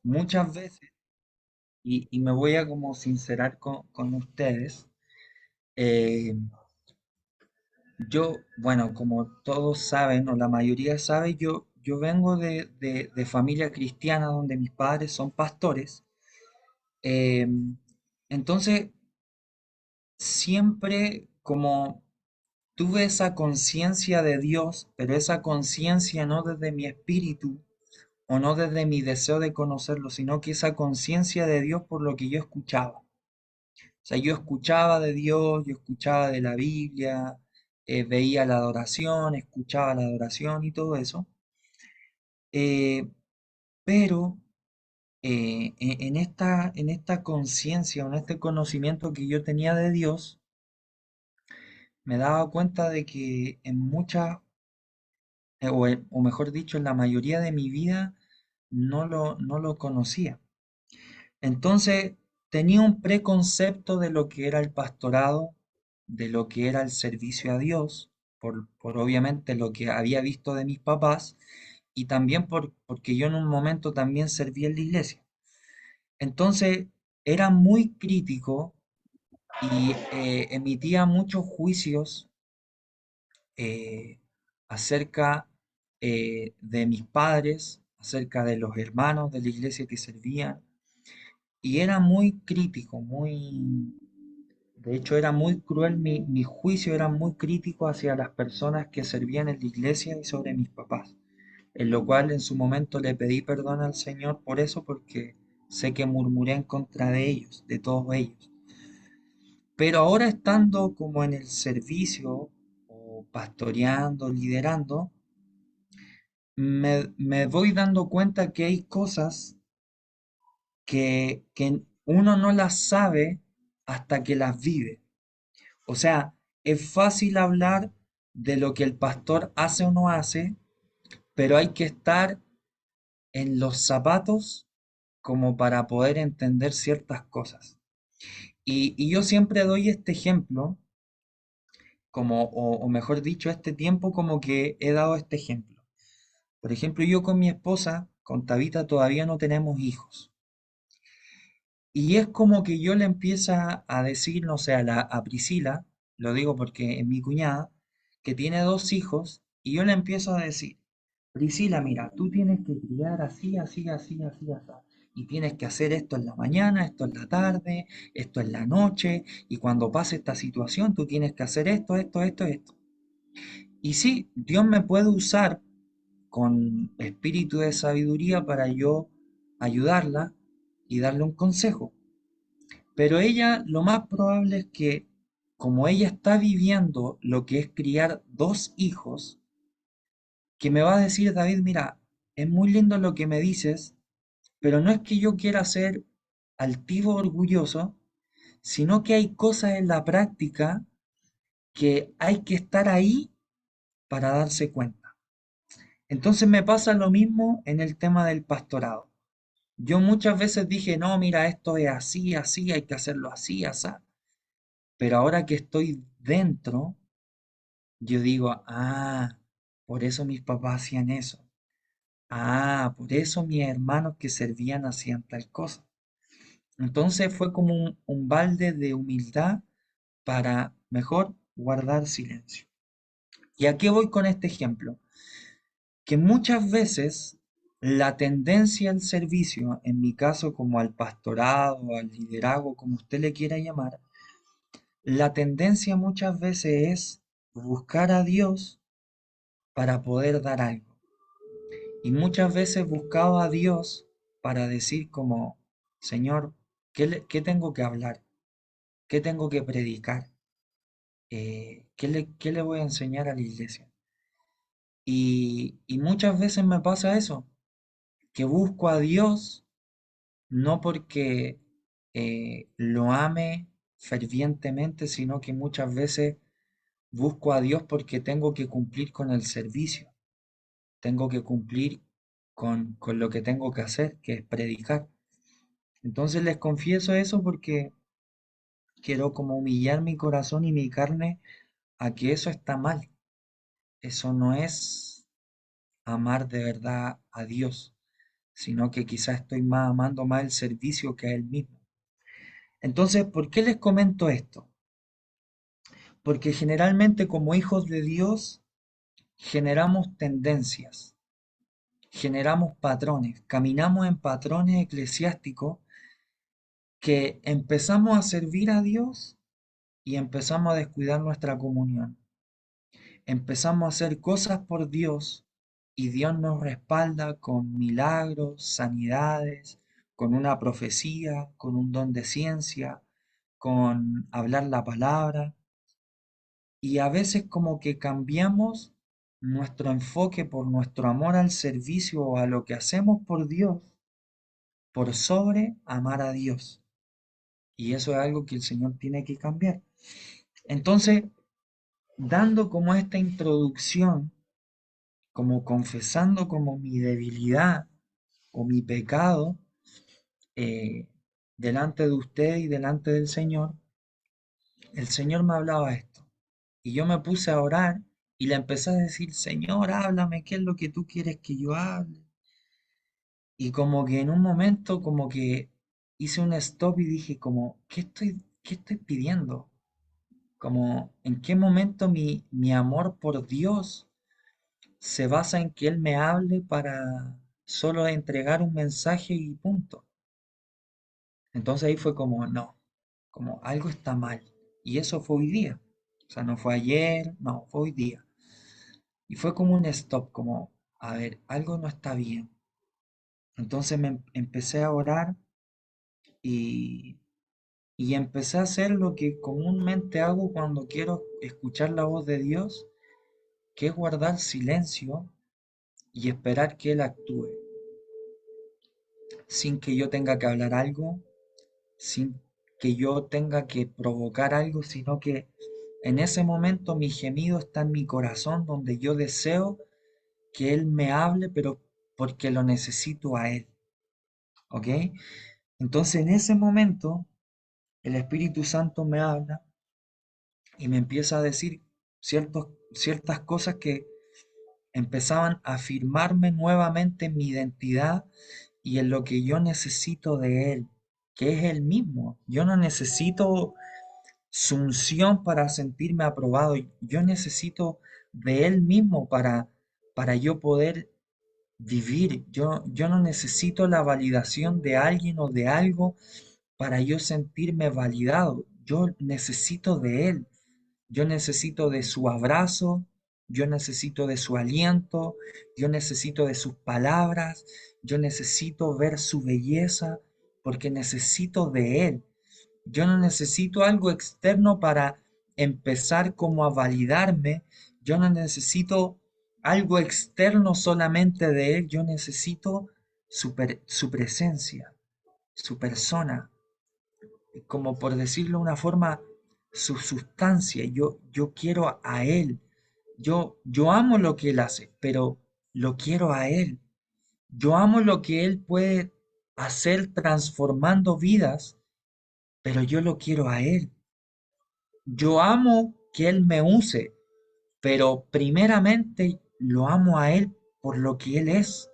muchas veces, y me voy a como sincerar con ustedes, eh, bueno, como todos saben, o la mayoría sabe, yo vengo de familia cristiana donde mis padres son pastores. eh, entonces, siempre como tuve esa conciencia de Dios, pero esa conciencia no desde mi espíritu o no desde mi deseo de conocerlo, sino que esa conciencia de Dios por lo que yo escuchaba. O sea, yo escuchaba de Dios, yo escuchaba de la Biblia, veía la adoración, escuchaba la adoración y todo eso. eh, pero en esta conciencia, en este conocimiento que yo tenía de Dios, me daba cuenta de que en muchas, o mejor dicho, en la mayoría de mi vida, no lo conocía. Entonces, tenía un preconcepto de lo que era el pastorado, de lo que era el servicio a Dios, por obviamente lo que había visto de mis papás y también porque yo en un momento también serví en la iglesia. Entonces, era muy crítico y emitía muchos juicios eh, acerca de mis padres, acerca de los hermanos de la iglesia que servían, y era muy crítico, de hecho era muy cruel, mi juicio era muy crítico hacia las personas que servían en la iglesia y sobre mis papás, en lo cual en su momento le pedí perdón al Señor por eso, porque sé que murmuré en contra de ellos, de todos ellos. Pero ahora estando como en el servicio o pastoreando, liderando, me voy dando cuenta que hay cosas que uno no las sabe hasta que las vive. O sea, es fácil hablar de lo que el pastor hace o no hace, pero hay que estar en los zapatos como para poder entender ciertas cosas. Y yo siempre doy este ejemplo, o mejor dicho, este tiempo como que he dado este ejemplo. Por ejemplo, yo con mi esposa, con Tabita, todavía no tenemos hijos. Y es como que yo le empieza a decir, no sé, a Priscila, lo digo porque es mi cuñada, que tiene dos hijos, y yo le empiezo a decir, Priscila, mira, tú tienes que criar así, así, así, así, así. Y tienes que hacer esto en la mañana, esto en la tarde, esto en la noche, y cuando pase esta situación, tú tienes que hacer esto, esto, esto, esto. Y sí, Dios me puede usar con espíritu de sabiduría para yo ayudarla y darle un consejo. Pero ella lo más probable es que, como ella está viviendo lo que es criar dos hijos, que me va a decir, David, mira, es muy lindo lo que me dices, pero no es que yo quiera ser altivo orgulloso, sino que hay cosas en la práctica que hay que estar ahí para darse cuenta. Entonces me pasa lo mismo en el tema del pastorado. Yo muchas veces dije, no, mira, esto es así, así, hay que hacerlo así, así. Pero ahora que estoy dentro, yo digo, ah, por eso mis papás hacían eso. Ah, por eso mis hermanos que servían hacían tal cosa. Entonces fue como un balde de humildad para mejor guardar silencio. ¿Y a qué voy con este ejemplo? Que muchas veces la tendencia al servicio, en mi caso como al pastorado, al liderazgo, como usted le quiera llamar, la tendencia muchas veces es buscar a Dios para poder dar algo. Y muchas veces buscaba a Dios para decir como, Señor, ¿qué tengo que hablar? ¿Qué tengo que predicar? ¿Qué le voy a enseñar a la iglesia? Y muchas veces me pasa eso, que busco a Dios no porque lo ame fervientemente, sino que muchas veces busco a Dios porque tengo que cumplir con el servicio, tengo que cumplir con lo que tengo que hacer, que es predicar. Entonces les confieso eso porque quiero como humillar mi corazón y mi carne a que eso está mal. Eso no es amar de verdad a Dios. sino que quizás estoy más amando más el servicio que a Él mismo. Entonces, ¿por qué les comento esto? Porque generalmente como hijos de Dios generamos tendencias, generamos patrones, caminamos en patrones eclesiásticos que empezamos a servir a Dios y empezamos a descuidar nuestra comunión. Empezamos a hacer cosas por Dios y Dios nos respalda con milagros, sanidades, con una profecía, con un don de ciencia, con hablar la palabra. Y a veces como que cambiamos nuestro enfoque por nuestro amor al servicio o a lo que hacemos por Dios, por sobre amar a Dios. Y eso es algo que el Señor tiene que cambiar. Entonces, dando como esta introducción, como confesando como mi debilidad o mi pecado eh, delante de usted y delante del Señor, el Señor me hablaba esto. Y yo me puse a orar y le empecé a decir, Señor, háblame, ¿qué es lo que tú quieres que yo hable? Y como que en un momento como que hice un stop y dije como, qué estoy pidiendo? Como, ¿en qué momento mi amor por Dios se basa en que Él me hable para solo entregar un mensaje y punto? Entonces ahí fue como, no, como algo está mal. Y eso fue hoy día. O sea, no fue ayer, no, fue hoy día. Y fue como un stop, como, a ver, algo no está bien. Entonces empecé a orar y, y empecé a hacer lo que comúnmente hago cuando quiero escuchar la voz de Dios, que es guardar silencio y esperar que Él actúe, sin que yo tenga que hablar algo, sin que yo tenga que provocar algo, sino que en ese momento mi gemido está en mi corazón, donde yo deseo que Él me hable, pero porque lo necesito a Él. ¿Ok? Entonces en ese momento el Espíritu Santo me habla y me empieza a decir ciertas cosas que empezaban a afirmarme nuevamente en mi identidad y en lo que yo necesito de Él, que es Él mismo. Yo no necesito su unción para sentirme aprobado, yo necesito de Él mismo para yo poder vivir. Yo no necesito la validación de alguien o de algo para yo sentirme validado. Yo necesito de Él. Yo necesito de su abrazo, yo necesito de su aliento, yo necesito de sus palabras, yo necesito ver su belleza porque necesito de Él. Yo no necesito algo externo para empezar como a validarme. Yo no necesito algo externo solamente de Él. Yo necesito su presencia, su persona, como por decirlo de una forma, su sustancia. Yo quiero a Él. Yo amo lo que Él hace, pero lo quiero a Él. Yo amo lo que Él puede hacer transformando vidas, pero yo lo quiero a Él. Yo amo que Él me use, pero primeramente lo amo a Él por lo que Él es,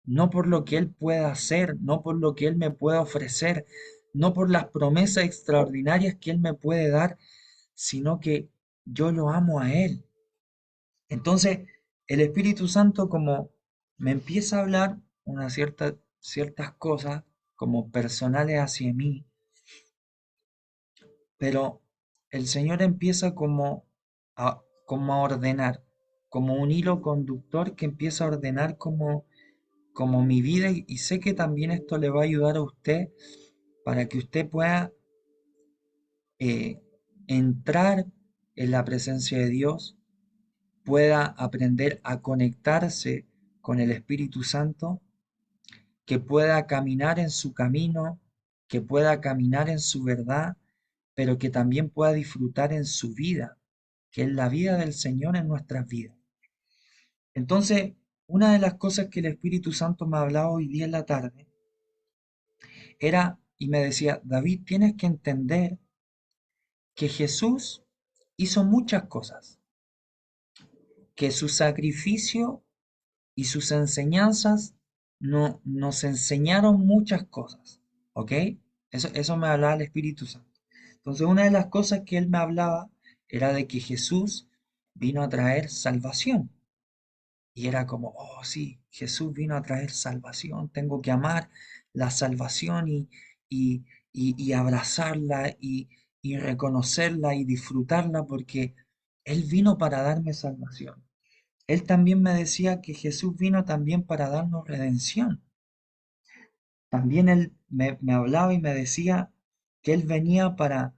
no por lo que Él pueda hacer, no por lo que Él me pueda ofrecer, no por las promesas extraordinarias que Él me puede dar, sino que yo lo amo a Él. Entonces, el Espíritu Santo como me empieza a hablar ciertas cosas como personales hacia mí, pero el Señor empieza como a ordenar, como un hilo conductor que empieza a ordenar como mi vida y sé que también esto le va a ayudar a usted para que usted pueda eh, entrar en la presencia de Dios, pueda aprender a conectarse con el Espíritu Santo, que pueda caminar en su camino, que pueda caminar en su verdad, pero que también pueda disfrutar en su vida, que es la vida del Señor en nuestras vidas. Entonces, una de las cosas que el Espíritu Santo me hablaba hoy día en la tarde era y me decía, David, tienes que entender que Jesús hizo muchas cosas, que su sacrificio y sus enseñanzas no, nos enseñaron muchas cosas, ¿ok? Eso me hablaba el Espíritu Santo. Entonces, una de las cosas que él me hablaba era de que Jesús vino a traer salvación. Y era como, oh sí, Jesús vino a traer salvación, tengo que amar la salvación y, y abrazarla y reconocerla y disfrutarla porque Él vino para darme salvación. Él también me decía que Jesús vino también para darnos redención. También Él me hablaba y me decía que Él venía para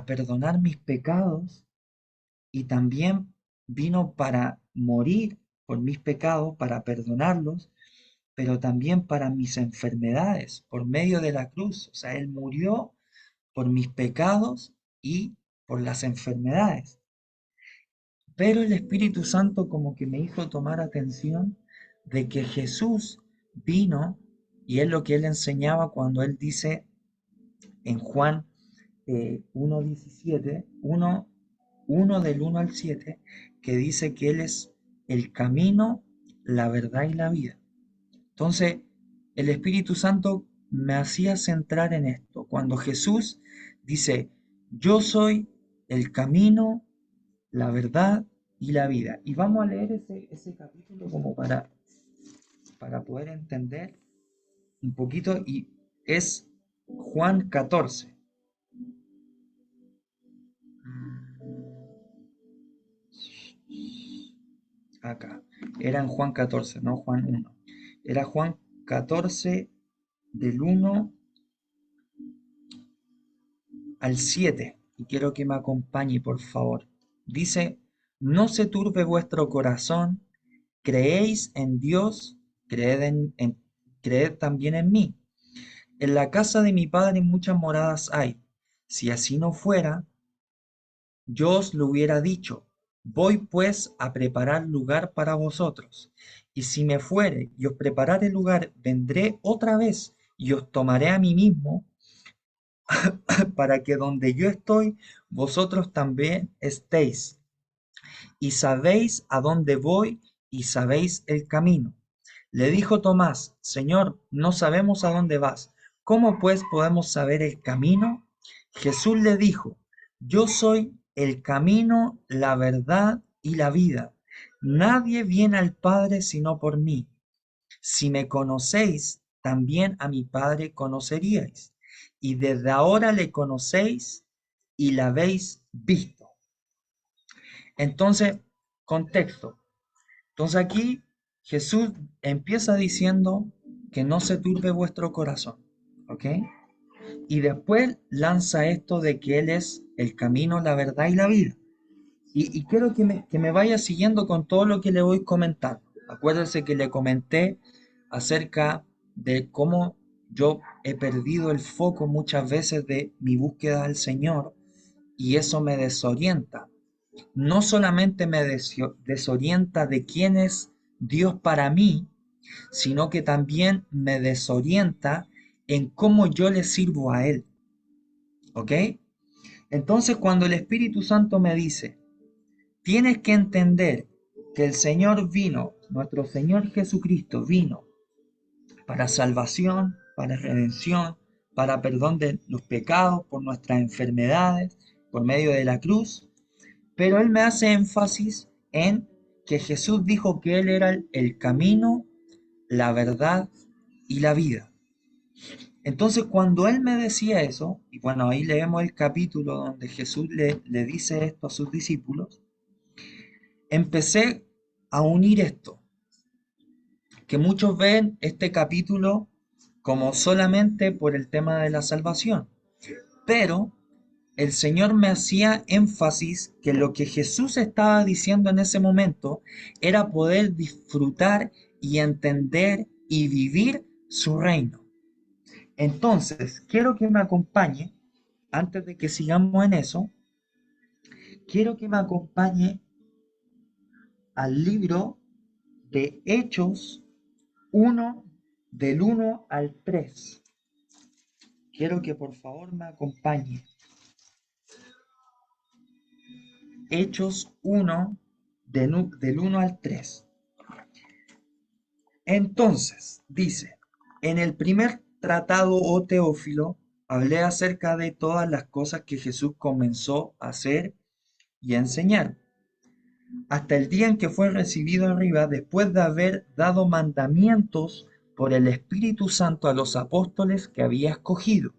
perdonar mis pecados y también vino para morir por mis pecados, para perdonarlos, pero también para mis enfermedades, por medio de la cruz. O sea, Él murió por mis pecados y por las enfermedades. Pero el Espíritu Santo como que me hizo tomar atención de que Jesús vino, y es lo que Él enseñaba cuando Él dice en Juan 1.17, 1 del 1 al 7, que dice que Él es el camino, la verdad y la vida. Entonces, el Espíritu Santo me hacía centrar en esto. Cuando Jesús dice, yo soy el camino, la verdad y la vida. Y vamos a leer ese capítulo como para poder entender un poquito. Y es Juan 14. Acá. Era en Juan 14, no Juan 1. Era Juan 14 del 1 al 7. Y quiero que me acompañe, por favor. Dice, no se turbe vuestro corazón, creéis en Dios, creed también en mí. En la casa de mi padre muchas moradas hay. Si así no fuera, yo os lo hubiera dicho. Voy pues a preparar lugar para vosotros. Y si me fuere y os preparare lugar, vendré otra vez y os tomaré a mí mismo, para que donde yo estoy, vosotros también estéis. Y sabéis a dónde voy y sabéis el camino. Le dijo Tomás, Señor, no sabemos a dónde vas. ¿Cómo pues podemos saber el camino? Jesús le dijo, yo soy el camino, la verdad y la vida. Nadie viene al Padre sino por mí. Si me conocéis, también a mi Padre conoceríais. Y desde ahora le conocéis y la habéis visto. Entonces, contexto. Entonces aquí Jesús empieza diciendo que no se turbe vuestro corazón, ¿ok? Y después lanza esto de que Él es el camino, la verdad y la vida. Y quiero que me vaya siguiendo con todo lo que le voy comentando. Acuérdense que le comenté acerca de cómo yo he perdido el foco muchas veces de mi búsqueda del Señor y eso me desorienta. No solamente me desorienta de quién es Dios para mí, sino que también me desorienta en cómo yo le sirvo a Él. ¿Ok? Entonces cuando el Espíritu Santo me dice, tienes que entender que el Señor vino, nuestro Señor Jesucristo vino para salvación, para redención, para perdón de los pecados, por nuestras enfermedades, por medio de la cruz, pero él me hace énfasis en que Jesús dijo que Él era el camino, la verdad y la vida. Entonces, cuando Él me decía eso, y bueno, ahí leemos el capítulo donde Jesús le dice esto a sus discípulos, empecé a unir esto, que muchos ven este capítulo como solamente por el tema de la salvación, pero el Señor me hacía énfasis que lo que Jesús estaba diciendo en ese momento era poder disfrutar y entender y vivir su reino. Entonces, quiero que me acompañe, antes de que sigamos en eso, quiero que me acompañe al libro de Hechos 1, del 1 al 3. Quiero que por favor me acompañe. Hechos 1, del 1 al 3. Entonces, dice, en el primer tratado, oh Teófilo, hablé acerca de todas las cosas que Jesús comenzó a hacer y a enseñar, hasta el día en que fue recibido arriba, después de haber dado mandamientos por el Espíritu Santo a los apóstoles que había escogido,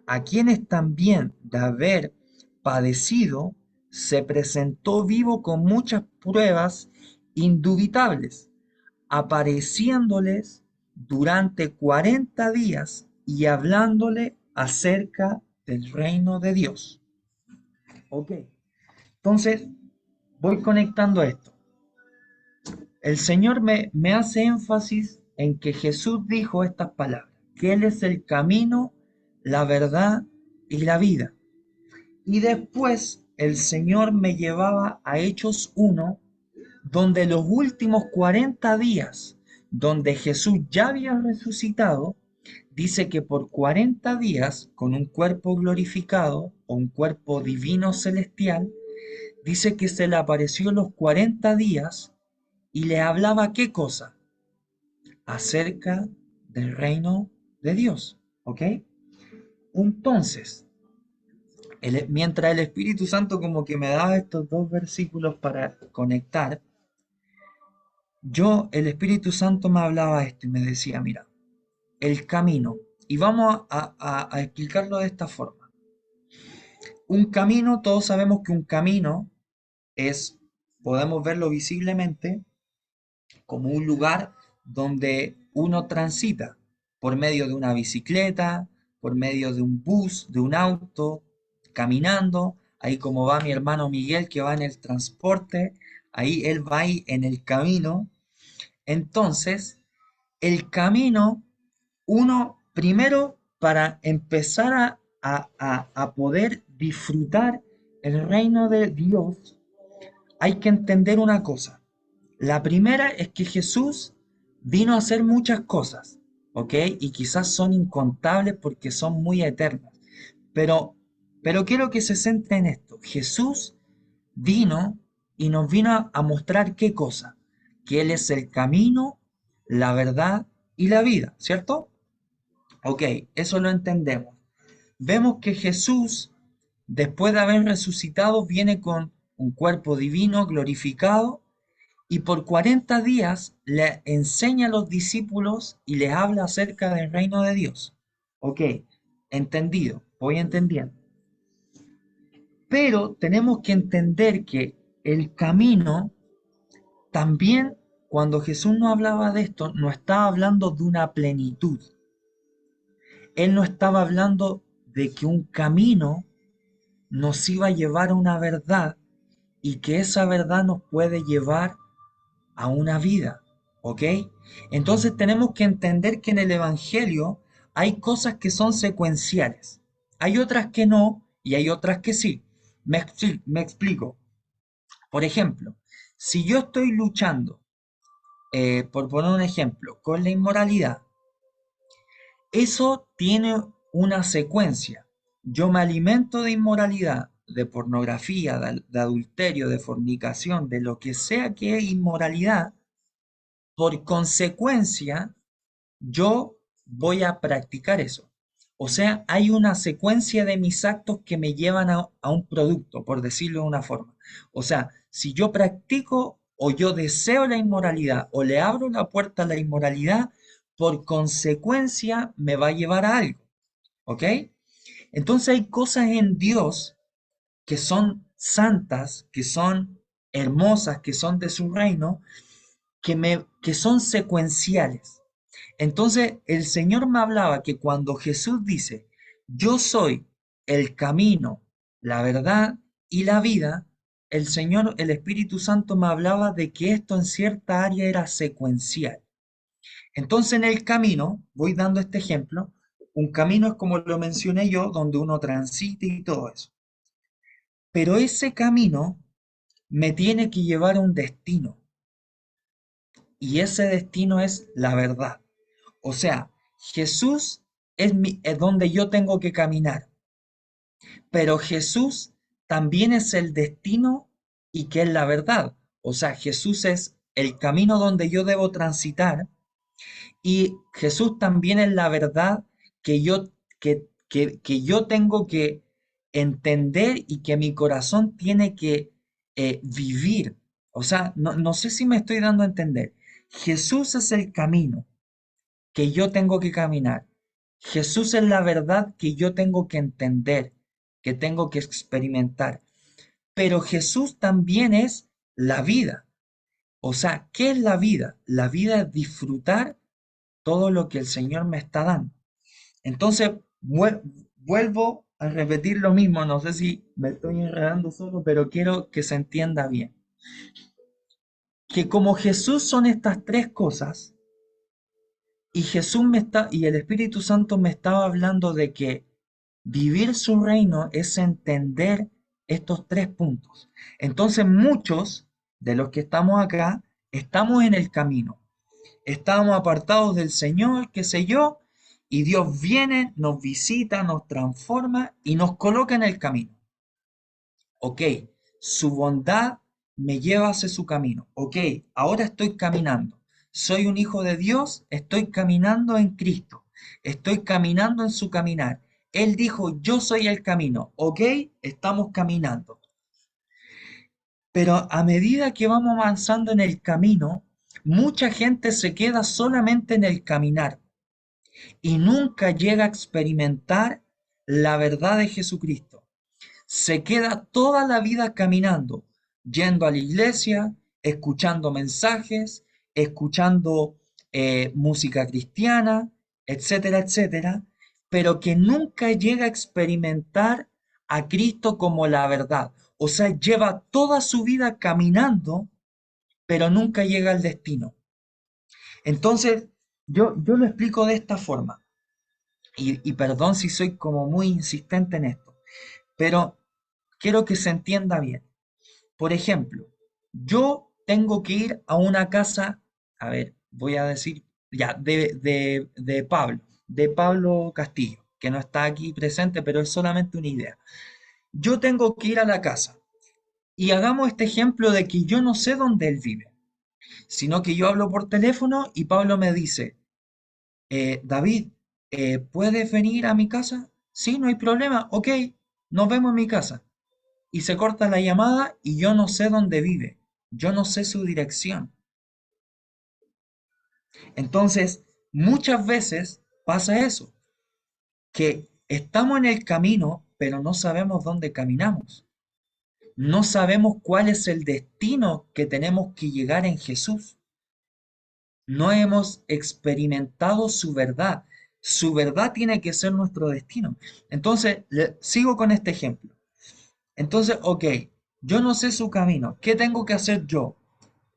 a quienes también de haber padecido, se presentó vivo con muchas pruebas indubitables, apareciéndoles durante 40 días y hablándole acerca del reino de Dios. Ok, entonces voy conectando esto. El Señor me hace énfasis en que Jesús dijo estas palabras, que Él es el camino, la verdad y la vida. Y después el Señor me llevaba a Hechos 1, donde los últimos 40 días, donde Jesús ya había resucitado, dice que por 40 días, con un cuerpo glorificado o un cuerpo divino celestial, dice que se le apareció los 40 días y le hablaba qué cosa? Acerca del reino de Dios. ¿Ok? Entonces, mientras el Espíritu Santo como que me daba estos dos versículos para conectar, el Espíritu Santo me hablaba esto y me decía, mira, el camino, y vamos a explicarlo de esta forma. Un camino, todos sabemos que un camino es, podemos verlo visiblemente, como un lugar donde uno transita por medio de una bicicleta, por medio de un bus, de un auto, caminando, ahí como va mi hermano Miguel que va en el transporte, ahí él va ahí en el camino. Entonces, el camino, uno primero para empezar a poder disfrutar el reino de Dios, hay que entender una cosa. La primera es que Jesús vino a hacer muchas cosas, ¿ok? Y quizás son incontables porque son muy eternas. Pero, pero quiero que se centre en esto. Jesús vino y nos vino a mostrar qué cosa. Que Él es el camino, la verdad y la vida, ¿cierto? Ok, eso lo entendemos. Vemos que Jesús, después de haber resucitado, viene con un cuerpo divino glorificado y por 40 días le enseña a los discípulos y les habla acerca del reino de Dios. Ok, entendido, voy entendiendo. Pero tenemos que entender que el camino también, cuando Jesús no hablaba de esto, no estaba hablando de una plenitud. Él no estaba hablando de que un camino nos iba a llevar a una verdad y que esa verdad nos puede llevar a una vida, ¿ok? Entonces tenemos que entender que en el Evangelio hay cosas que son secuenciales, hay otras que no y hay otras que sí. Me explico. Por ejemplo, si yo estoy luchando, por poner un ejemplo, con la inmoralidad, eso tiene una secuencia. Yo me alimento de inmoralidad, de pornografía, de adulterio, de fornicación, de lo que sea que es inmoralidad. Por consecuencia, yo voy a practicar eso. O sea, hay una secuencia de mis actos que me llevan a un producto, por decirlo de una forma. O sea, si yo practico o yo deseo la inmoralidad o le abro la puerta a la inmoralidad, por consecuencia me va a llevar a algo. ¿Ok? Entonces hay cosas en Dios que son santas, que son hermosas, que son de su reino, que son secuenciales. Entonces el Señor me hablaba que cuando Jesús dice, yo soy el camino, la verdad y la vida, el Señor, el Espíritu Santo me hablaba de que esto en cierta área era secuencial. Entonces en el camino, voy dando este ejemplo, un camino es como lo mencioné yo, donde uno transita y todo eso. Pero ese camino me tiene que llevar a un destino y ese destino es la verdad. O sea, Jesús es donde yo tengo que caminar, pero Jesús también es el destino y que es la verdad. O sea, Jesús es el camino donde yo debo transitar, Y Jesús también es la verdad que que yo tengo que entender y que mi corazón tiene que vivir. O sea, no sé si me estoy dando a entender. Jesús es el camino que yo tengo que caminar. Jesús es la verdad que yo tengo que entender, que tengo que experimentar. Pero Jesús también es la vida. O sea, ¿qué es la vida? La vida es disfrutar todo lo que el Señor me está dando. Entonces, vuelvo a repetir lo mismo, no sé si me estoy enredando solo, pero quiero que se entienda bien. Que como Jesús son estas tres cosas, y y el Espíritu Santo me estaba hablando de que vivir su reino es entender estos tres puntos. Entonces, muchos de los que estamos acá estamos en el camino. Estábamos apartados del Señor, qué sé yo, y Dios viene, nos visita, nos transforma y nos coloca en el camino. Ok, su bondad me lleva hacia su camino. Ok, ahora estoy caminando. Soy un hijo de Dios, estoy caminando en Cristo. Estoy caminando en su caminar. Él dijo, yo soy el camino. Ok, estamos caminando. Pero a medida que vamos avanzando en el camino, mucha gente se queda solamente en el caminar y nunca llega a experimentar la verdad de Jesucristo. Se queda toda la vida caminando, yendo a la iglesia, escuchando mensajes, escuchando música cristiana, etcétera, etcétera, pero que nunca llega a experimentar a Cristo como la verdad. O sea, lleva toda su vida caminando, pero nunca llega al destino. Entonces, yo lo explico de esta forma, y perdón si soy como muy insistente en esto, pero quiero que se entienda bien. Por ejemplo, yo tengo que ir a una casa, a ver, voy a decir, ya, de Pablo Castillo, que no está aquí presente, pero es solamente una idea. Yo tengo que ir a la casa y hagamos este ejemplo de que yo no sé dónde él vive, sino que yo hablo por teléfono y Pablo me dice, David, ¿puedes venir a mi casa? Sí, no hay problema, ok, nos vemos en mi casa. Y se corta la llamada y yo no sé dónde vive, yo no sé su dirección. Entonces, muchas veces pasa eso, que estamos en el camino, pero no sabemos dónde caminamos. No sabemos cuál es el destino que tenemos que llegar en Jesús. No hemos experimentado su verdad. Su verdad tiene que ser nuestro destino. Entonces, sigo con este ejemplo. Entonces, ok, yo no sé su camino. ¿Qué tengo que hacer yo?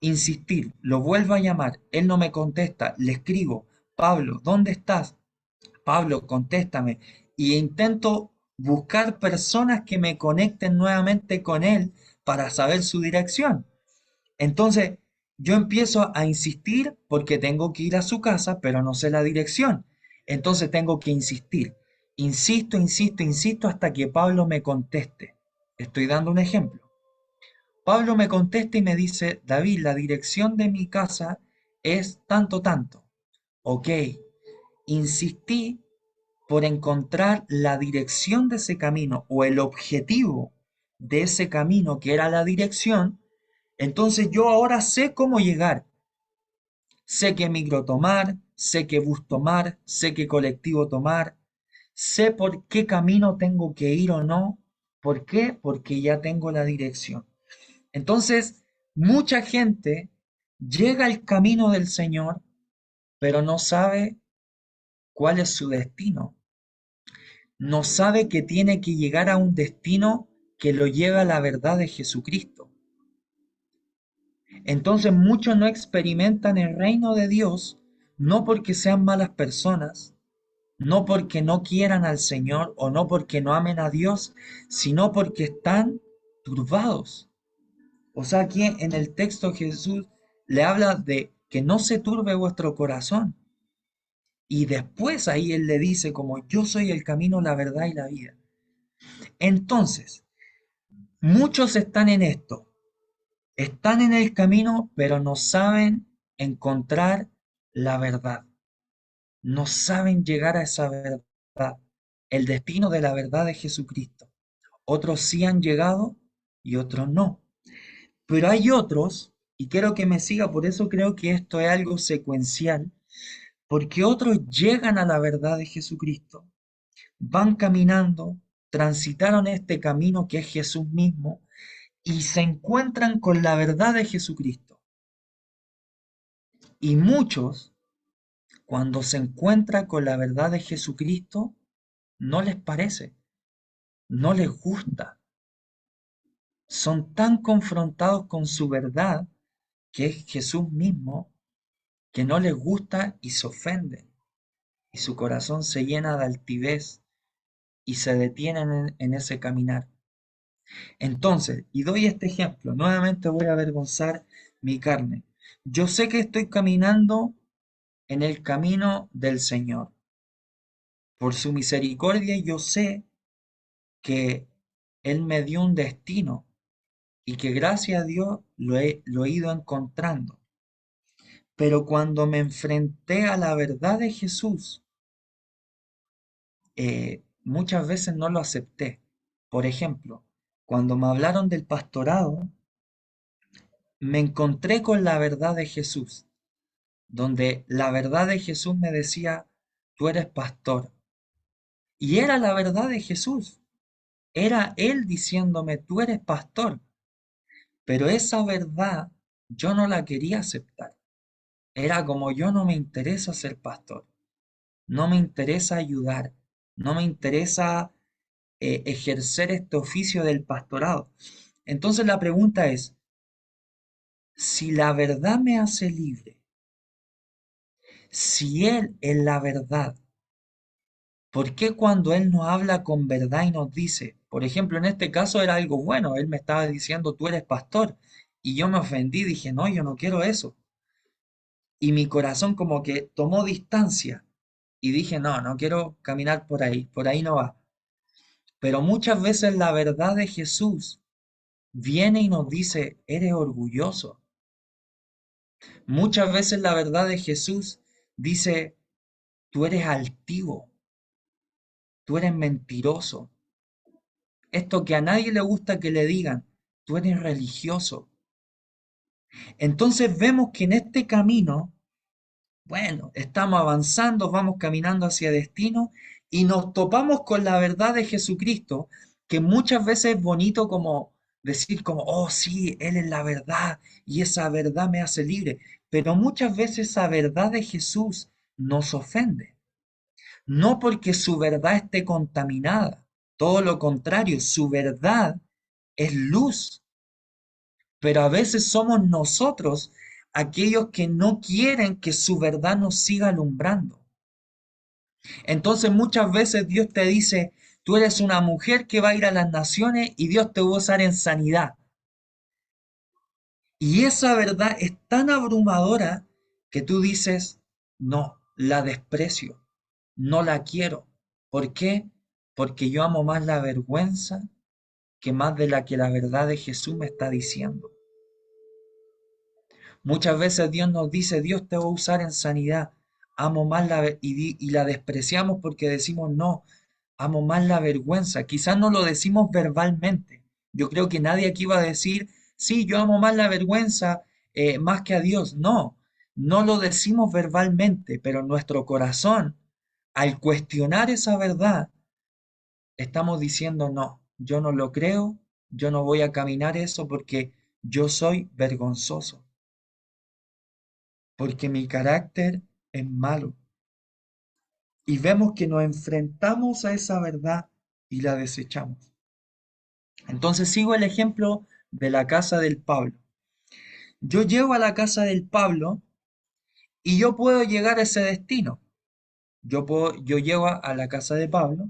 Insistir, lo vuelvo a llamar, él no me contesta, le escribo, Pablo, ¿dónde estás? Pablo, contéstame. Y intento buscar personas que me conecten nuevamente con él para saber su dirección. Entonces, yo empiezo a insistir porque tengo que ir a su casa, pero no sé la dirección. Entonces tengo que insistir. Insisto, insisto, insisto hasta que Pablo me conteste. Estoy dando un ejemplo. Pablo me contesta y me dice, David, la dirección de mi casa es tanto, tanto. Ok, insistí por encontrar la dirección de ese camino o el objetivo de ese camino que era la dirección. Entonces yo ahora sé cómo llegar. Sé qué micro tomar, sé qué bus tomar, sé qué colectivo tomar, sé por qué camino tengo que ir o no. ¿Por qué? Porque ya tengo la dirección. Entonces, mucha gente llega al camino del Señor, pero no sabe cuál es su destino. No sabe que tiene que llegar a un destino que lo lleva a la verdad de Jesucristo. Entonces, muchos no experimentan el reino de Dios, no porque sean malas personas, no porque no quieran al Señor o no porque no amen a Dios, sino porque están turbados. O sea, aquí en el texto Jesús le habla de que no se turbe vuestro corazón. Y después ahí él le dice como yo soy el camino, la verdad y la vida. Entonces, muchos están en esto, están en el camino, pero no saben encontrar la verdad, no saben llegar a esa verdad, el destino de la verdad de Jesucristo. Otros sí han llegado y otros no. Pero hay otros, y quiero que me siga, por eso creo que esto es algo secuencial, porque otros llegan a la verdad de Jesucristo, van caminando, transitaron este camino que es Jesús mismo, y se encuentran con la verdad de Jesucristo. Y muchos, cuando se encuentran con la verdad de Jesucristo, no les parece, no les gusta. Son tan confrontados con su verdad, que es Jesús mismo, que no les gusta y se ofenden. Y su corazón se llena de altivez y se detienen en ese caminar. Entonces, y doy este ejemplo, nuevamente voy a avergonzar mi carne. Yo sé que estoy caminando en el camino del Señor. Por su misericordia yo sé que Él me dio un destino y que gracias a Dios lo he ido encontrando. Pero cuando me enfrenté a la verdad de Jesús, muchas veces no lo acepté. Por ejemplo, cuando me hablaron del pastorado, me encontré con la verdad de Jesús, donde la verdad de Jesús me decía, tú eres pastor. Y era la verdad de Jesús, era Él diciéndome, tú eres pastor. Pero esa verdad yo no la quería aceptar. Era como yo no me interesa ser pastor, no me interesa ayudar, no me interesa ejercer este oficio del pastorado. Entonces la pregunta es, si la verdad me hace libre, si Él es la verdad, ¿por qué cuando Él nos habla con verdad y nos dice, por ejemplo, en este caso era algo bueno, Él me estaba diciendo, tú eres pastor, y yo me ofendí, dije, no, yo no quiero eso. Y mi corazón como que tomó distancia y dije, no, no quiero caminar por ahí no va. Pero muchas veces la verdad de Jesús viene y nos dice, eres orgulloso. Muchas veces la verdad de Jesús dice, tú eres altivo, tú eres mentiroso. Esto que a nadie le gusta que le digan, tú eres religioso. Entonces vemos que en este camino, bueno, estamos avanzando, vamos caminando hacia destino y nos topamos con la verdad de Jesucristo, que muchas veces es bonito como decir como, oh sí, Él es la verdad y esa verdad me hace libre, pero muchas veces esa verdad de Jesús nos ofende, no porque su verdad esté contaminada, todo lo contrario, su verdad es luz, pero a veces somos nosotros aquellos que no quieren que su verdad nos siga alumbrando. Entonces muchas veces Dios te dice, tú eres una mujer que va a ir a las naciones y Dios te va a usar en sanidad. Y esa verdad es tan abrumadora que tú dices, no, la desprecio, no la quiero. ¿Por qué? Porque yo amo más la vergüenza que más de la que la verdad de Jesús me está diciendo. Muchas veces Dios nos dice, Dios te va a usar en sanidad. Amo más y la despreciamos porque decimos, no, amo más la vergüenza. Quizás no lo decimos verbalmente. Yo creo que nadie aquí va a decir, sí, yo amo más la vergüenza más que a Dios. No, no lo decimos verbalmente, pero en nuestro corazón, al cuestionar esa verdad, estamos diciendo, no, yo no lo creo, yo no voy a caminar eso porque yo soy vergonzoso, porque mi carácter es malo. Y vemos que nos enfrentamos a esa verdad y la desechamos. Entonces sigo el ejemplo de la casa del Pablo. Yo llego a la casa del Pablo y yo puedo llegar a ese destino. Yo llego a la casa de Pablo,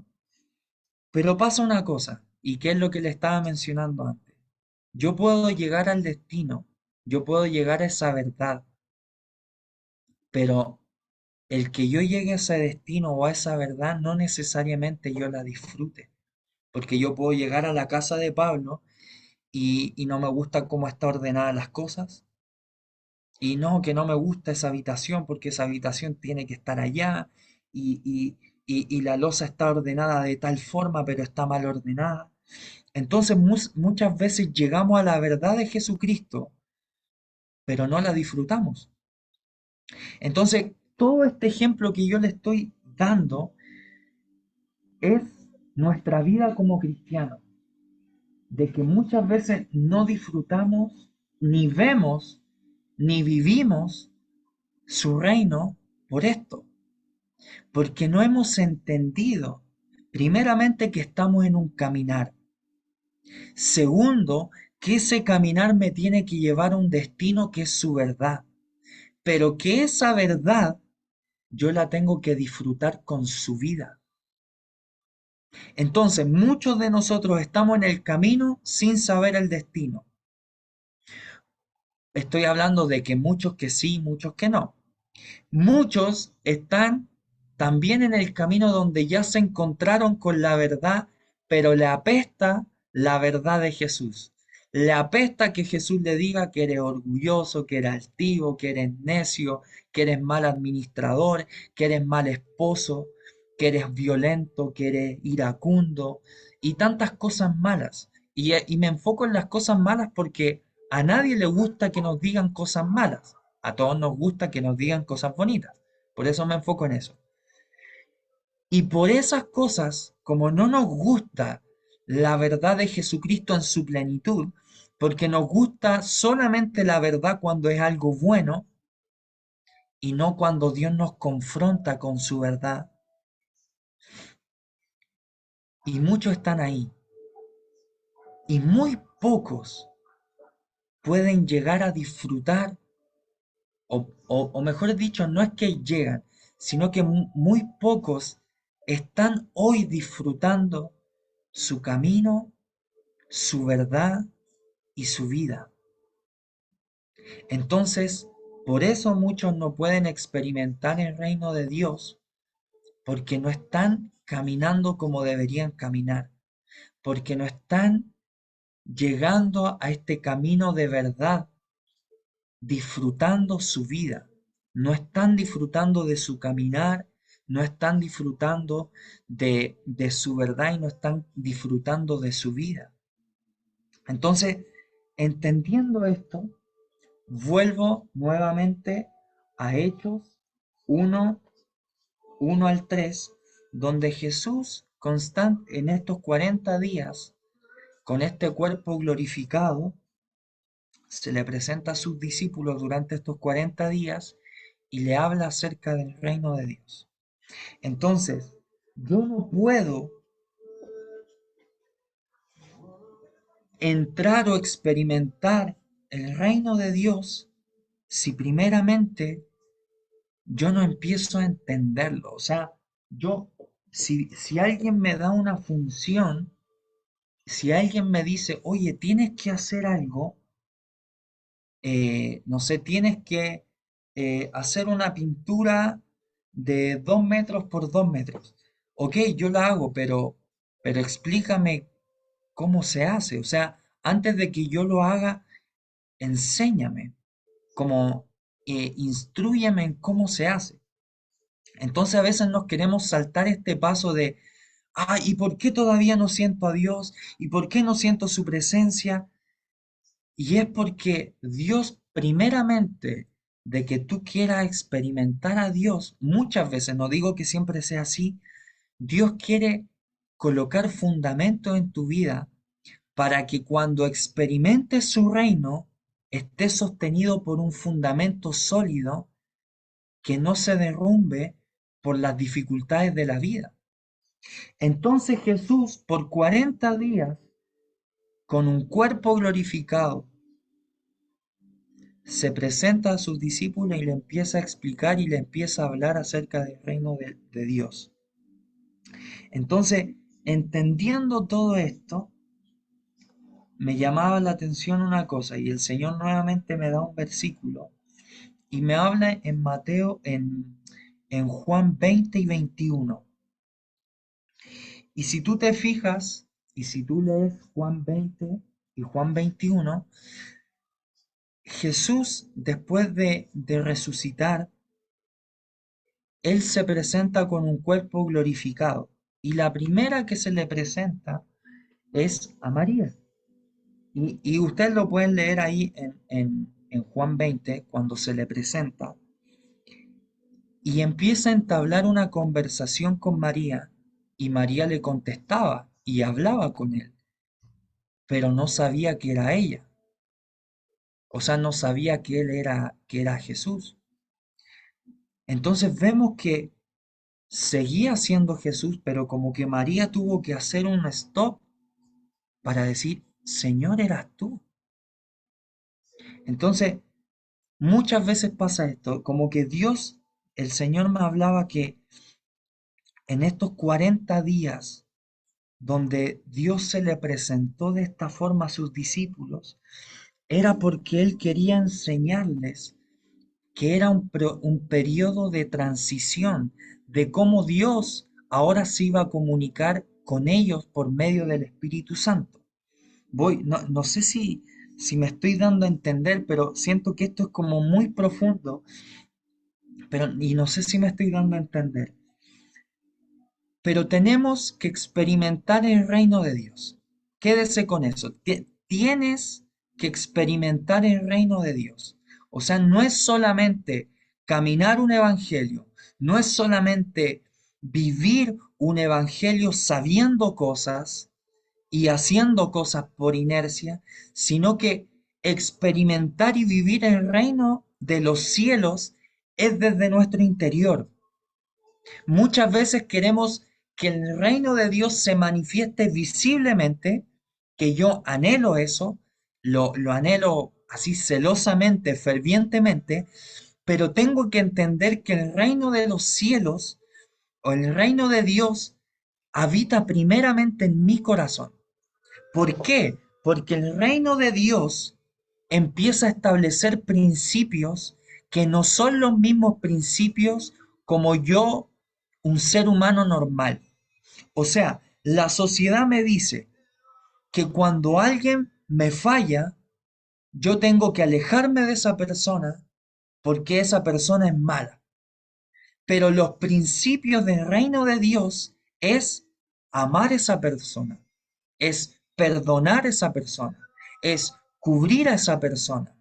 pero pasa una cosa, y que es lo que le estaba mencionando antes. Yo puedo llegar al destino, yo puedo llegar a esa verdad, pero el que yo llegue a ese destino o a esa verdad no necesariamente yo la disfrute, porque yo puedo llegar a la casa de Pablo y no me gusta cómo está ordenadas las cosas, y no, que no me gusta esa habitación porque esa habitación tiene que estar allá y la loza está ordenada de tal forma, pero está mal ordenada. Entonces muchas veces llegamos a la verdad de Jesucristo, pero no la disfrutamos. Entonces, todo este ejemplo que yo le estoy dando es nuestra vida como cristianos, de que muchas veces no disfrutamos, ni vemos, ni vivimos su reino por esto, porque no hemos entendido, primeramente, que estamos en un caminar. Segundo, que ese caminar me tiene que llevar a un destino que es su verdad, pero que esa verdad yo la tengo que disfrutar con su vida. Entonces, muchos de nosotros estamos en el camino sin saber el destino. Estoy hablando de que muchos que sí, muchos que no. Muchos están también en el camino donde ya se encontraron con la verdad, pero le apesta la verdad de Jesús. Le apesta que Jesús le diga que eres orgulloso, que eres altivo, que eres necio, que eres mal administrador, que eres mal esposo, que eres violento, que eres iracundo y tantas cosas malas. Y me enfoco en las cosas malas porque a nadie le gusta que nos digan cosas malas. A todos nos gusta que nos digan cosas bonitas. Por eso me enfoco en eso. Y por esas cosas, como no nos gusta la verdad de Jesucristo en su plenitud, porque nos gusta solamente la verdad cuando es algo bueno y no cuando Dios nos confronta con su verdad, y muchos están ahí, y muy pocos pueden llegar a disfrutar, o mejor dicho, no es que llegan, sino que muy pocos están hoy disfrutando su camino, su verdad y su vida. Entonces, por eso muchos no pueden experimentar el reino de Dios, porque no están caminando como deberían caminar, porque no están llegando a este camino de verdad, disfrutando su vida. No están disfrutando de su caminar, no están disfrutando de su verdad y no están disfrutando de su vida. Entonces, entendiendo esto, vuelvo nuevamente a Hechos 1, 1 al 3, donde Jesús constante en estos 40 días, con este cuerpo glorificado, se le presenta a sus discípulos durante estos 40 días y le habla acerca del reino de Dios. Entonces, yo no puedo entrar o experimentar el reino de Dios si primeramente yo no empiezo a entenderlo. O sea, yo, si alguien me da una función, si alguien me dice, oye, tienes que hacer algo, no sé, tienes que hacer una pintura de 2 metros por 2 metros. Ok, yo la hago, pero explícame cómo se hace. O sea, antes de que yo lo haga, enséñame, como instrúyeme en cómo se hace. Entonces a veces nos queremos saltar este paso de, ah, ¿y por qué todavía no siento a Dios? ¿Y por qué no siento su presencia? Y es porque Dios, primeramente, de que tú quieras experimentar a Dios, muchas veces, no digo que siempre sea así, Dios quiere colocar fundamentos en tu vida para que cuando experimentes su reino, esté sostenido por un fundamento sólido que no se derrumbe por las dificultades de la vida. Entonces Jesús, por 40 días, con un cuerpo glorificado, se presenta a sus discípulos y le empieza a explicar y le empieza a hablar acerca del reino de Dios. Entonces, entendiendo todo esto, me llamaba la atención una cosa y el Señor nuevamente me da un versículo y me habla en Mateo, en Juan 20 y 21. Y si tú te fijas, y si tú lees Juan 20 y Juan 21, Jesús, después de resucitar, Él se presenta con un cuerpo glorificado. Y la primera que se le presenta es a María. Y ustedes lo pueden leer ahí en Juan 20, cuando se le presenta. Y empieza a entablar una conversación con María. Y María le contestaba y hablaba con él, pero no sabía que era ella. O sea, no sabía que era Jesús. Entonces vemos que seguía siendo Jesús, pero como que María tuvo que hacer un stop para decir, Señor, eras tú. Entonces, muchas veces pasa esto, como que Dios, el Señor me hablaba que en estos 40 días donde Dios se le presentó de esta forma a sus discípulos, era porque Él quería enseñarles que era un periodo de transición, de cómo Dios ahora se iba a comunicar con ellos por medio del Espíritu Santo. No sé si me estoy dando a entender, pero siento que esto es como muy profundo, y no sé si me estoy dando a entender. Pero tenemos que experimentar el reino de Dios. Quédese con eso. Tienes que experimentar el reino de Dios. O sea, no es solamente caminar un evangelio, no es solamente vivir un evangelio sabiendo cosas y haciendo cosas por inercia, sino que experimentar y vivir el reino de los cielos es desde nuestro interior. Muchas veces queremos que el reino de Dios se manifieste visiblemente, que yo anhelo eso, lo anhelo así celosamente, fervientemente, pero tengo que entender que el reino de los cielos o el reino de Dios habita primeramente en mi corazón. ¿Por qué? Porque el reino de Dios empieza a establecer principios que no son los mismos principios como yo, un ser humano normal. O sea, la sociedad me dice que cuando alguien me falla, yo tengo que alejarme de esa persona porque esa persona es mala. Pero los principios del reino de Dios es amar a esa persona, es perdonar a esa persona, es cubrir a esa persona.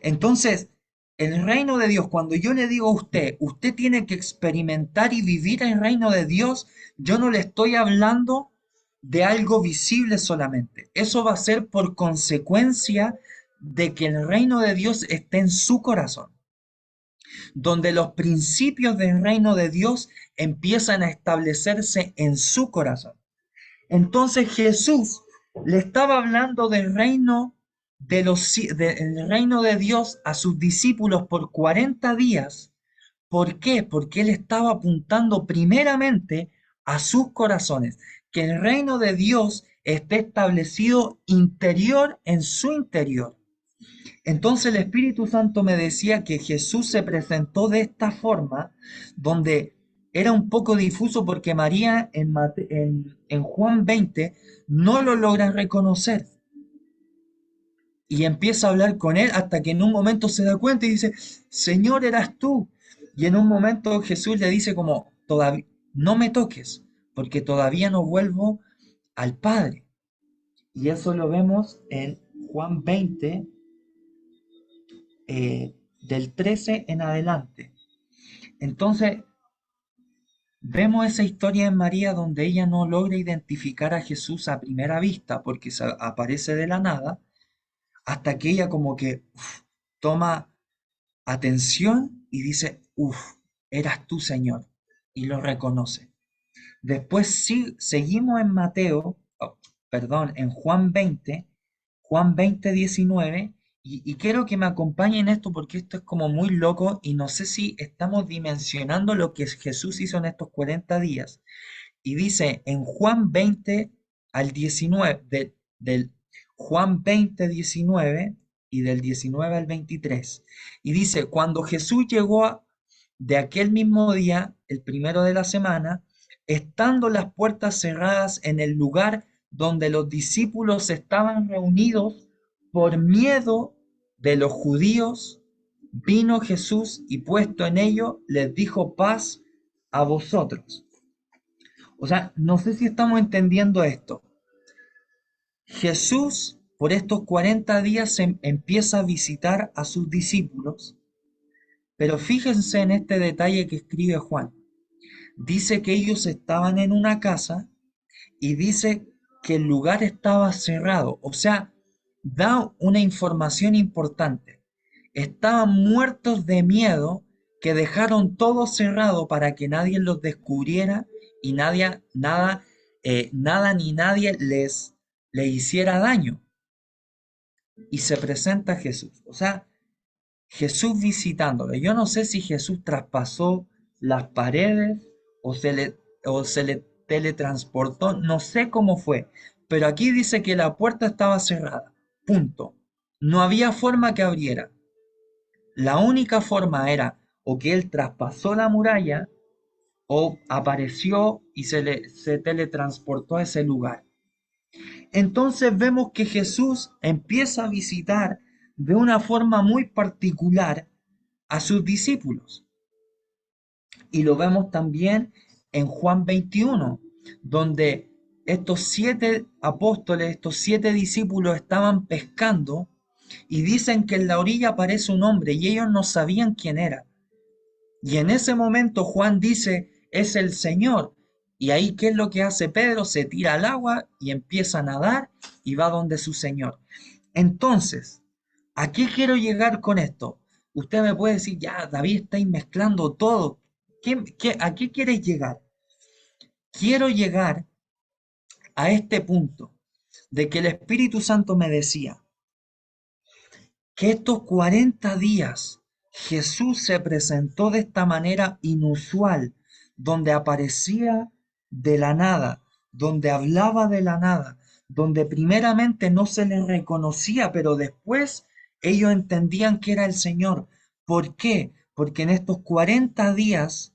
Entonces, el reino de Dios, cuando yo le digo a usted, usted tiene que experimentar y vivir el reino de Dios, yo no le estoy hablando de algo visible solamente. Eso va a ser por consecuencia de que el reino de Dios esté en su corazón, donde los principios del reino de Dios empiezan a establecerse en su corazón. Entonces Jesús le estaba hablando del reino del reino de Dios a sus discípulos por 40 días. ¿Por qué? Porque él estaba apuntando primeramente a sus corazones, que el reino de Dios esté establecido interior en su interior. Entonces el Espíritu Santo me decía que Jesús se presentó de esta forma, donde era un poco difuso porque María en Juan 20 no lo logra reconocer y empieza a hablar con él hasta que en un momento se da cuenta y dice, Señor, eras tú. Y en un momento Jesús le dice como, todavía, no me toques, porque todavía no vuelvo al Padre. Y eso lo vemos en Juan 20, del 13 en adelante. Entonces, vemos esa historia en María donde ella no logra identificar a Jesús a primera vista porque aparece de la nada, hasta que ella como que toma atención y dice, eras tú, Señor, y lo reconoce. Después sí, seguimos en perdón, en Juan 20 19, y quiero que me acompañen esto porque esto es como muy loco y no sé si estamos dimensionando lo que Jesús hizo en estos 40 días. Y dice en Juan 20 al 19, del Juan 20 19 y del 19 al 23. Y dice, cuando Jesús de aquel mismo día, el primero de la semana, estando las puertas cerradas en el lugar donde los discípulos estaban reunidos por miedo de los judíos, vino Jesús y puesto en ellos les dijo paz a vosotros. O sea, no sé si estamos entendiendo esto. Jesús por estos 40 días empieza a visitar a sus discípulos, pero fíjense en este detalle que escribe Juan. Dice que ellos estaban en una casa y dice que el lugar estaba cerrado. O sea, da una información importante. Estaban muertos de miedo que dejaron todo cerrado para que nadie los descubriera y nada ni nadie les hiciera daño. Y se presenta Jesús. O sea, Jesús visitándolo. Yo no sé si Jesús traspasó las paredes o se le teletransportó, no sé cómo fue, pero aquí dice que la puerta estaba cerrada. Punto. No había forma que abriera. La única forma era o que él traspasó la muralla o apareció y se teletransportó a ese lugar. Entonces vemos que Jesús empieza a visitar de una forma muy particular a sus discípulos. Y lo vemos también en Juan 21, donde estos 7 apóstoles, estos 7 discípulos estaban pescando y dicen que en la orilla aparece un hombre y ellos no sabían quién era. Y en ese momento Juan dice, es el Señor. Y ahí, ¿qué es lo que hace Pedro? Se tira al agua y empieza a nadar y va donde su Señor. Entonces, ¿a qué quiero llegar con esto? Usted me puede decir, ya, David, estáis mezclando todo. ¿A qué quieres llegar? Quiero llegar a este punto de que el Espíritu Santo me decía que estos 40 días Jesús se presentó de esta manera inusual, donde aparecía de la nada, donde hablaba de la nada, donde primeramente no se le reconocía, pero después ellos entendían que era el Señor. ¿Por qué? Porque en estos 40 días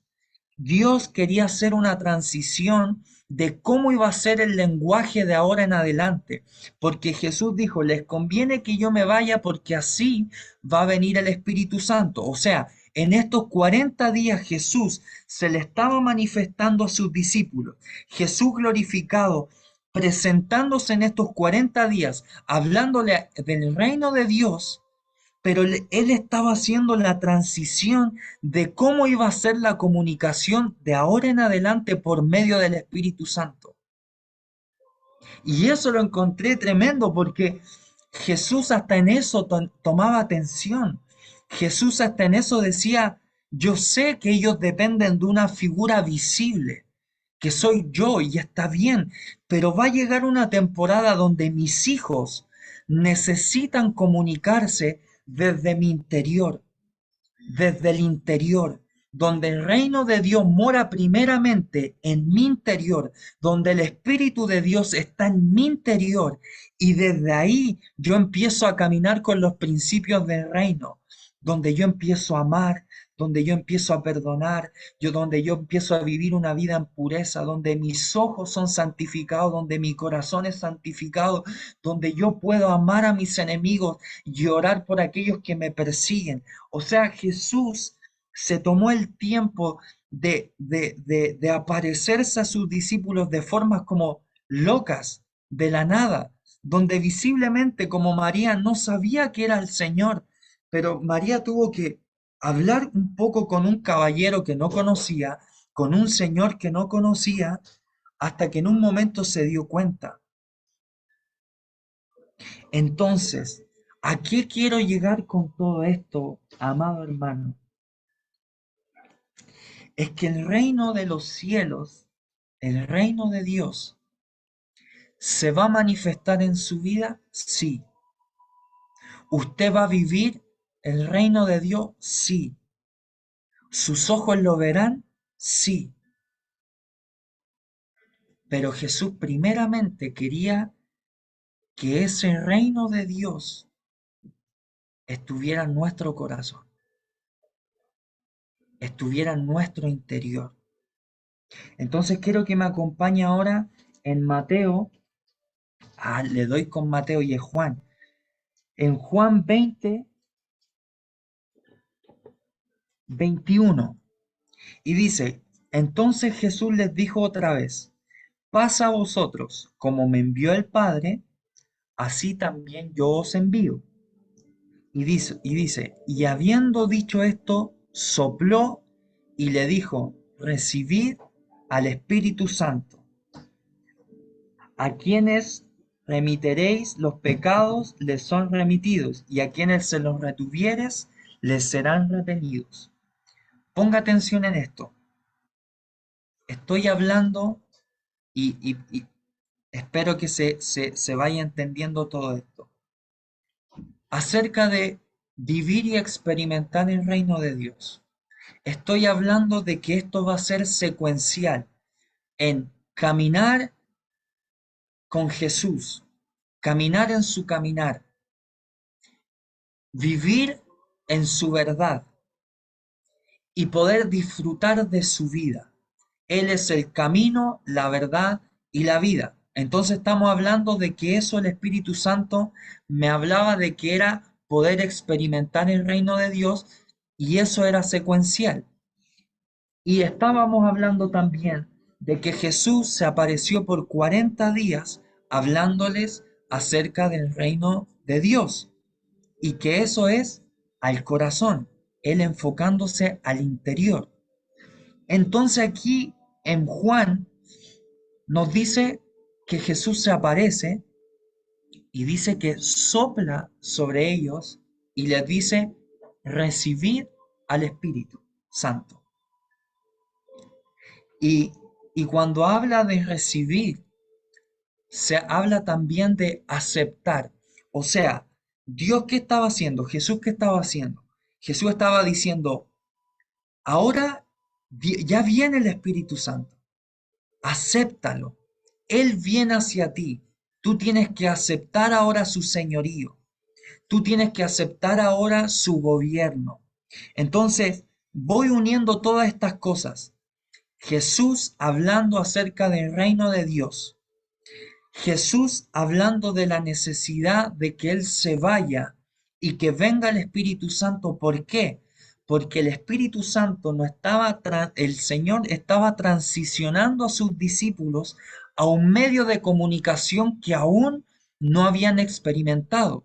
Dios quería hacer una transición de cómo iba a ser el lenguaje de ahora en adelante, porque Jesús dijo, les conviene que yo me vaya porque así va a venir el Espíritu Santo. O sea, en estos 40 días Jesús se le estaba manifestando a sus discípulos, Jesús glorificado, presentándose en estos 40 días, hablándole del reino de Dios, pero él estaba haciendo la transición de cómo iba a ser la comunicación de ahora en adelante por medio del Espíritu Santo. Y eso lo encontré tremendo porque Jesús hasta en eso tomaba atención. Jesús hasta en eso decía, yo sé que ellos dependen de una figura visible, que soy yo y está bien, pero va a llegar una temporada donde mis hijos necesitan comunicarse desde mi interior, desde el interior, donde el reino de Dios mora primeramente en mi interior, donde el Espíritu de Dios está en mi interior y desde ahí yo empiezo a caminar con los principios del reino, donde yo empiezo a amar, donde yo empiezo a perdonar, donde yo empiezo a vivir una vida en pureza, donde mis ojos son santificados, donde mi corazón es santificado, donde yo puedo amar a mis enemigos y orar por aquellos que me persiguen. O sea, Jesús se tomó el tiempo de aparecerse a sus discípulos de formas como locas, de la nada, donde visiblemente como María no sabía que era el Señor, pero María tuvo que hablar un poco con un caballero que no conocía, con un señor que no conocía, hasta que en un momento se dio cuenta. Entonces, ¿a qué quiero llegar con todo esto, amado hermano? Es que el reino de los cielos, el reino de Dios, ¿se va a manifestar en su vida? Sí. ¿Usted va a vivir el reino de Dios? Sí. ¿Sus ojos lo verán? Sí. Pero Jesús primeramente quería que ese reino de Dios estuviera en nuestro corazón, estuviera en nuestro interior. Entonces quiero que me acompañe ahora en Mateo. Le doy con Mateo y es Juan. En Juan 20, 21. Y dice, entonces Jesús les dijo otra vez, pasa a vosotros, como me envió el Padre, así también yo os envío. Y habiendo dicho esto, sopló y le dijo, recibid al Espíritu Santo. A quienes remitiréis los pecados les son remitidos, y a quienes se los retuvieres les serán retenidos. Ponga atención en esto. Estoy hablando y espero que se vaya entendiendo todo esto. Acerca de vivir y experimentar el reino de Dios. Estoy hablando de que esto va a ser secuencial en caminar con Jesús, caminar en su caminar, vivir en su verdad y poder disfrutar de su vida. Él es el camino, la verdad y la vida. Entonces estamos hablando de que eso el Espíritu Santo me hablaba de que era poder experimentar el reino de Dios y eso era secuencial. Y estábamos hablando también de que Jesús se apareció por 40 días hablándoles acerca del reino de Dios y que eso es al corazón, Él enfocándose al interior. Entonces aquí en Juan nos dice que Jesús se aparece y dice que sopla sobre ellos y les dice, recibid al Espíritu Santo. Y, y cuando habla de recibir, se habla también de aceptar. O sea, Dios qué estaba haciendo, Jesús qué estaba haciendo. Jesús estaba diciendo, ahora ya viene el Espíritu Santo, acéptalo. Él viene hacia ti. Tú tienes que aceptar ahora su señorío. Tú tienes que aceptar ahora su gobierno. Entonces, voy uniendo todas estas cosas. Jesús hablando acerca del reino de Dios. Jesús hablando de la necesidad de que Él se vaya y que venga el Espíritu Santo. ¿Por qué? Porque el Espíritu Santo no estaba, el Señor estaba transicionando a sus discípulos a un medio de comunicación que aún no habían experimentado.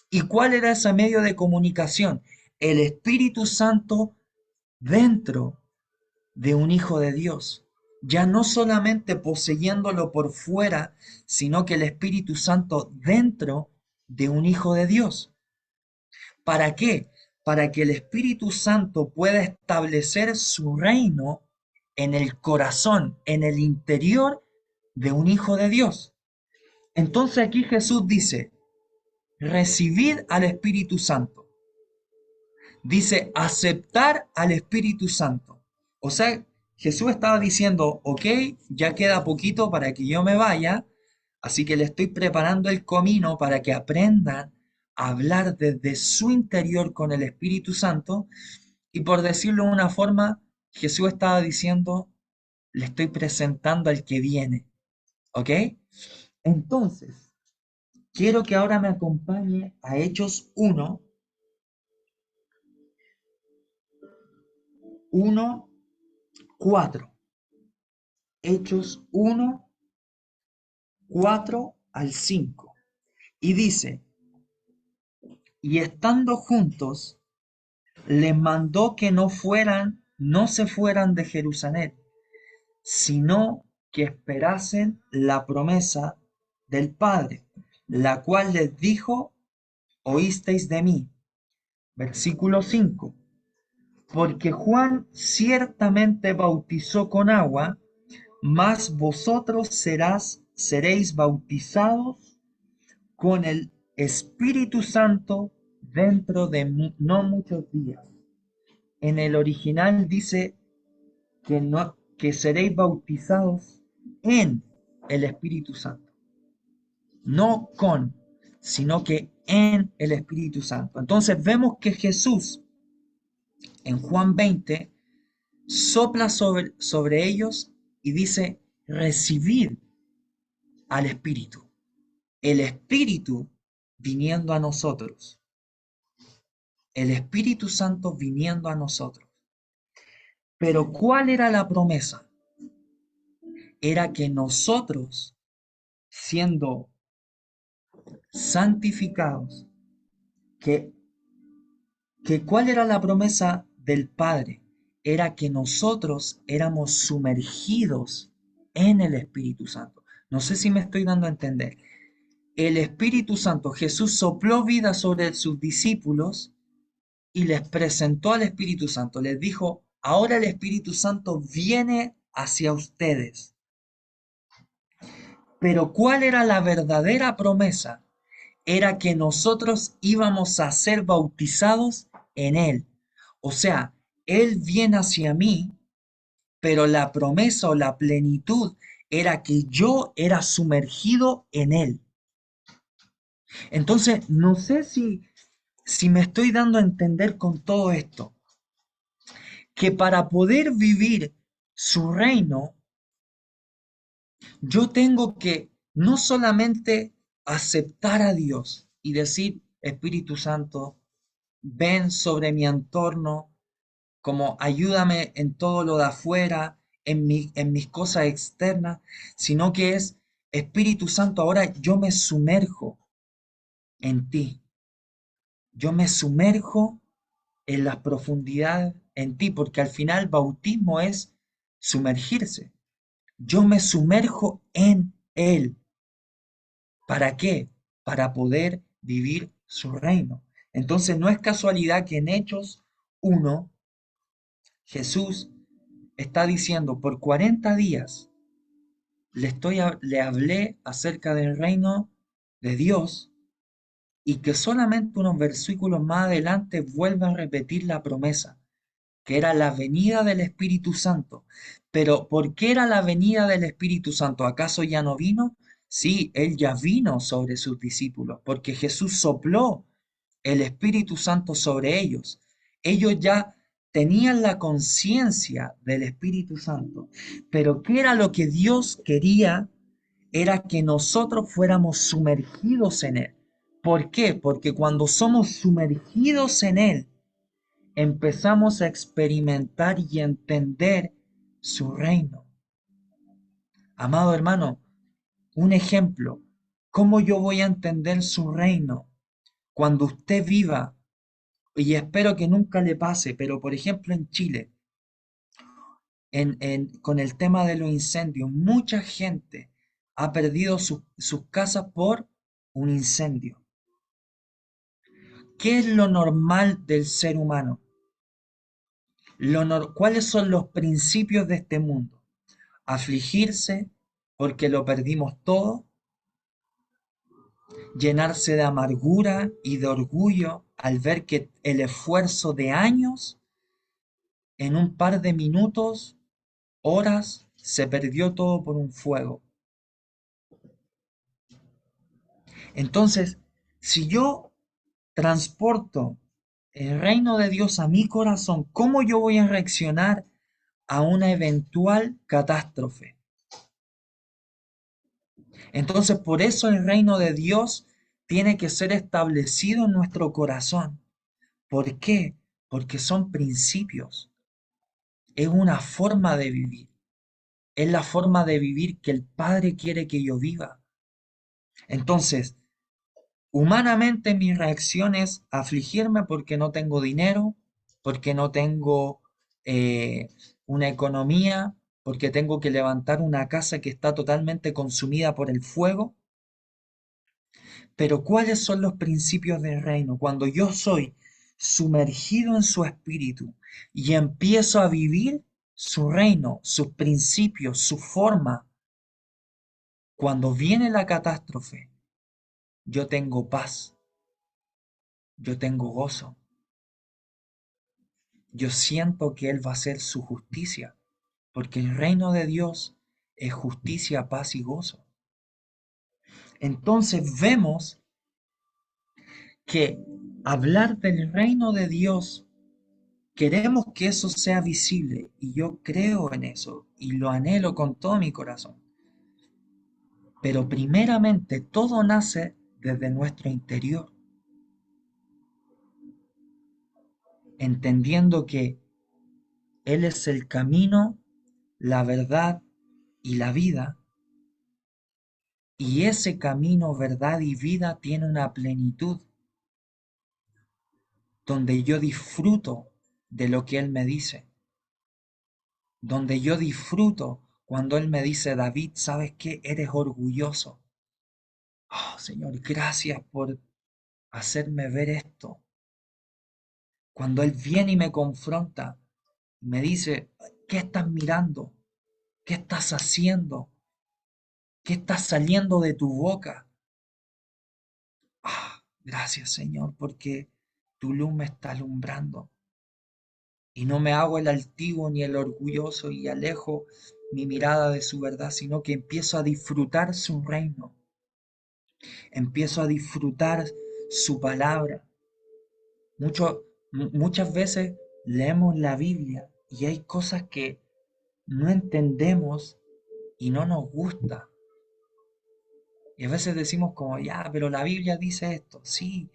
¿Y cuál era ese medio de comunicación? El Espíritu Santo dentro de un hijo de Dios, ya no solamente poseyéndolo por fuera, sino que el Espíritu Santo dentro de un hijo de Dios. ¿Para qué? Para que el Espíritu Santo pueda establecer su reino en el corazón, en el interior de un hijo de Dios. Entonces aquí Jesús dice, recibid al Espíritu Santo. Dice, aceptar al Espíritu Santo. O sea, Jesús estaba diciendo, ok, ya queda poquito para que yo me vaya, así que le estoy preparando el camino para que aprendan a hablar desde su interior con el Espíritu Santo. Y por decirlo de una forma, Jesús estaba diciendo, le estoy presentando al que viene. ¿Ok? Entonces, quiero que ahora me acompañe a Hechos 1, 4. Hechos 1, 4 al 5. Y dice, y estando juntos, les mandó que no se fueran de Jerusalén, sino que esperasen la promesa del Padre, la cual les dijo, oísteis de mí. Versículo 5. Porque Juan ciertamente bautizó con agua, mas vosotros seréis bautizados con el Espíritu Santo dentro de no muchos días. En el original dice que seréis bautizados en el Espíritu Santo. No con, sino que en el Espíritu Santo. Entonces vemos que Jesús en Juan 20 sopla sobre ellos y dice, recibid al Espíritu. El Espíritu viniendo a nosotros. el Espíritu Santo viniendo a nosotros. Pero ¿cuál era la promesa? Era que nosotros, siendo santificados, que, que ¿cuál era la promesa del Padre? Era que nosotros éramos sumergidos en el Espíritu Santo. No sé si me estoy dando a entender. El Espíritu Santo, Jesús sopló vida sobre sus discípulos y les presentó al Espíritu Santo. Les dijo, ahora el Espíritu Santo viene hacia ustedes. Pero ¿cuál era la verdadera promesa? Era que nosotros íbamos a ser bautizados en Él. O sea, Él viene hacia mí, pero la promesa o la plenitud era que yo era sumergido en Él. Entonces, no sé si me estoy dando a entender con todo esto, que para poder vivir su reino, yo tengo que no solamente aceptar a Dios y decir, Espíritu Santo, ven sobre mi entorno, como ayúdame en todo lo de afuera, en mis cosas externas, sino que es, Espíritu Santo, ahora yo me sumerjo en ti, yo me sumerjo en las profundidades en ti, porque al final bautismo es sumergirse. Yo me sumerjo en Él. ¿Para qué? Para poder vivir su reino. Entonces no es casualidad que en Hechos 1 Jesús está diciendo, por 40 días le hablé acerca del reino de Dios y que solamente unos versículos más adelante vuelve a repetir la promesa, que era la venida del Espíritu Santo. Pero ¿por qué era la venida del Espíritu Santo? ¿Acaso ya no vino? Sí, Él ya vino sobre sus discípulos, porque Jesús sopló el Espíritu Santo sobre ellos. Ellos ya tenían la conciencia del Espíritu Santo, pero ¿qué era lo que Dios quería? Era que nosotros fuéramos sumergidos en Él. ¿Por qué? Porque cuando somos sumergidos en Él, empezamos a experimentar y entender su reino. Amado hermano, un ejemplo, ¿cómo yo voy a entender su reino? Cuando usted viva, y espero que nunca le pase, pero por ejemplo en Chile, con el tema de los incendios, mucha gente ha perdido sus casas por un incendio. ¿Qué es lo normal del ser humano? ¿Cuáles son los principios de este mundo? Afligirse porque lo perdimos todo, llenarse de amargura y de orgullo al ver que el esfuerzo de años en un par de minutos, horas, se perdió todo por un fuego. Entonces, si yo transporto el reino de Dios a mi corazón, ¿cómo yo voy a reaccionar a una eventual catástrofe? Entonces, por eso el reino de Dios tiene que ser establecido en nuestro corazón. ¿Por qué? Porque son principios, es una forma de vivir, es la forma de vivir que el Padre quiere que yo viva. Entonces, humanamente mi reacción es afligirme porque no tengo dinero, porque no tengo eh, una economía, porque tengo que levantar una casa que está totalmente consumida por el fuego. Pero ¿cuáles son los principios del reino? Cuando yo soy sumergido en su espíritu y empiezo a vivir su reino, sus principios, su forma, cuando viene la catástrofe, yo tengo paz, yo tengo gozo, yo siento que Él va a hacer su justicia, porque el reino de Dios es justicia, paz y gozo. Entonces vemos que hablar del reino de Dios, queremos que eso sea visible y yo creo en eso y lo anhelo con todo mi corazón. Pero primeramente todo nace desde nuestro interior. entendiendo que Él es el camino, la verdad y la vida, y ese camino, verdad y vida tiene una plenitud donde yo disfruto de lo que Él me dice, donde yo disfruto cuando Él me dice, David, ¿sabes qué? Eres orgulloso. Oh, Señor, gracias por hacerme ver esto. Cuando Él viene y me confronta, me dice, ¿qué estás mirando? ¿Qué estás haciendo? ¿Qué está saliendo de tu boca? Ah, gracias, Señor, porque tu luz me está alumbrando. Y no me hago el altivo ni el orgulloso y alejo mi mirada de su verdad, sino que empiezo a disfrutar su reino, empiezo a disfrutar su palabra. Muchas veces leemos la Biblia y hay cosas que no entendemos y no nos gusta. Y a veces decimos como, ya, pero la Biblia dice esto, sí,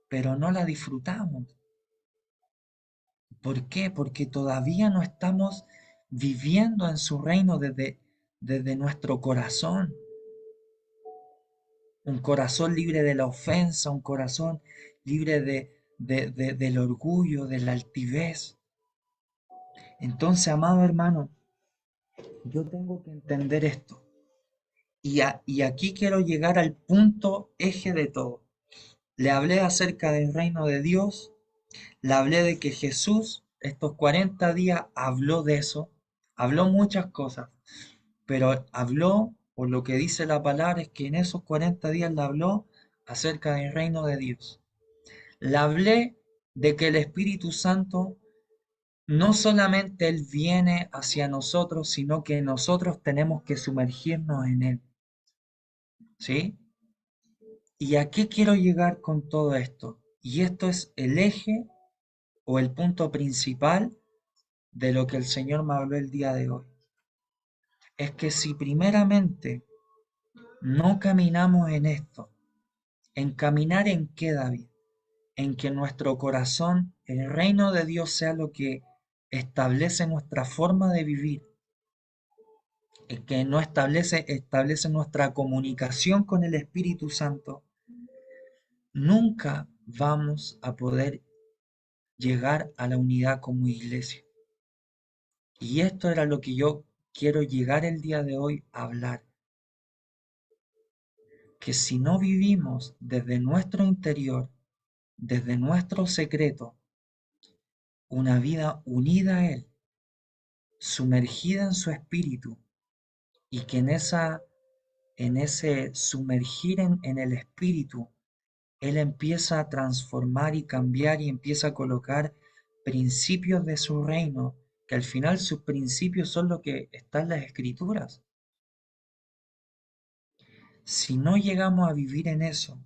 pero no la disfrutamos. ¿Por qué? Porque todavía no estamos viviendo en su reino desde nuestro corazón. Un corazón libre de la ofensa, un corazón libre del orgullo, de la altivez. Entonces, amado hermano, yo tengo que entender esto. Y aquí quiero llegar al punto eje de todo. Le hablé acerca del reino de Dios, le hablé de que Jesús estos 40 días habló de eso, habló muchas cosas, pero habló, por lo que dice la palabra, es que en esos 40 días le habló acerca del reino de Dios. Le hablé de que el Espíritu Santo no solamente Él viene hacia nosotros, sino que nosotros tenemos que sumergirnos en Él, ¿sí? ¿Y a qué quiero llegar con todo esto? Y esto es el eje o el punto principal de lo que el Señor me habló el día de hoy. Es que si primeramente no caminamos en esto, en caminar en qué, David, en que nuestro corazón, el reino de Dios sea lo que establece nuestra forma de vivir, el que no establece nuestra comunicación con el Espíritu Santo, nunca vamos a poder llegar a la unidad como iglesia. Y esto era lo que yo quiero llegar el día de hoy a hablar, que si no vivimos desde nuestro interior, desde nuestro secreto, una vida unida a Él, sumergida en su espíritu, y que en ese sumergir en el espíritu, Él empieza a transformar y cambiar y empieza a colocar principios de su reino, que al final sus principios son lo que está en las escrituras. Si no llegamos a vivir en eso,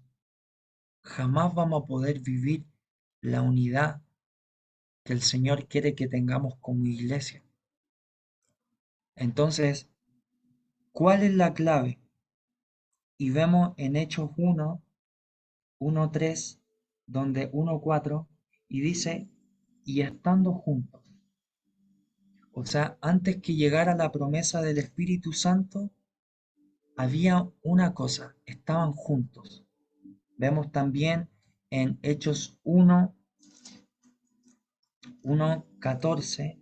jamás vamos a poder vivir la unidad que el Señor quiere que tengamos como iglesia. Entonces, ¿cuál es la clave? Y vemos en Hechos 1:3, donde 1:4, y dice, y estando juntos. O sea, antes que llegara la promesa del Espíritu Santo, había una cosa, estaban juntos. Vemos también en Hechos 1:14,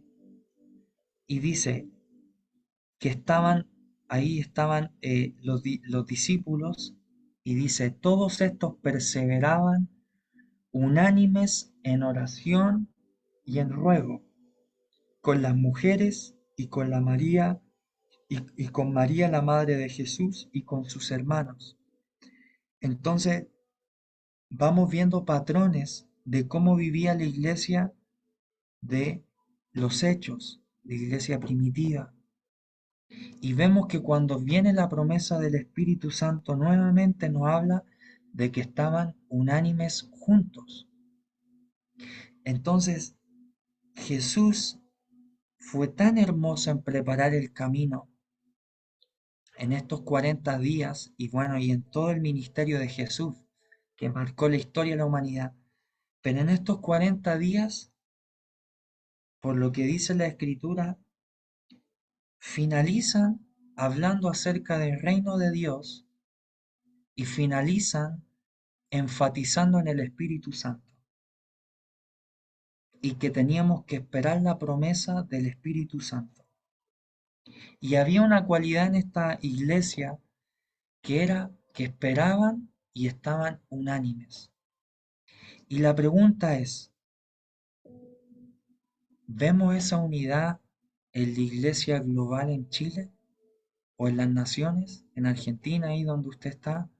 y dice que estaban los discípulos, y dice, todos estos perseveraban unánimes en oración y en ruego, con las mujeres y con la María, y con María la madre de Jesús y con sus hermanos. Entonces vamos viendo patrones de cómo vivía la iglesia de los hechos, la iglesia primitiva. Y vemos que cuando viene la promesa del Espíritu Santo nuevamente nos habla de que estaban unánimes juntos. Entonces Jesús fue tan hermoso en preparar el camino en estos 40 días y bueno, y en todo el ministerio de Jesús que marcó la historia de la humanidad. Pero en estos 40 días por lo que dice la Escritura, finalizan hablando acerca del reino de Dios y finalizan enfatizando en el Espíritu Santo y que teníamos que esperar la promesa del Espíritu Santo. Y había una cualidad en esta iglesia que era que esperaban y estaban unánimes. Y la pregunta es, ¿vemos esa unidad en la iglesia global en Chile o en las naciones, en Argentina, ahí donde usted está?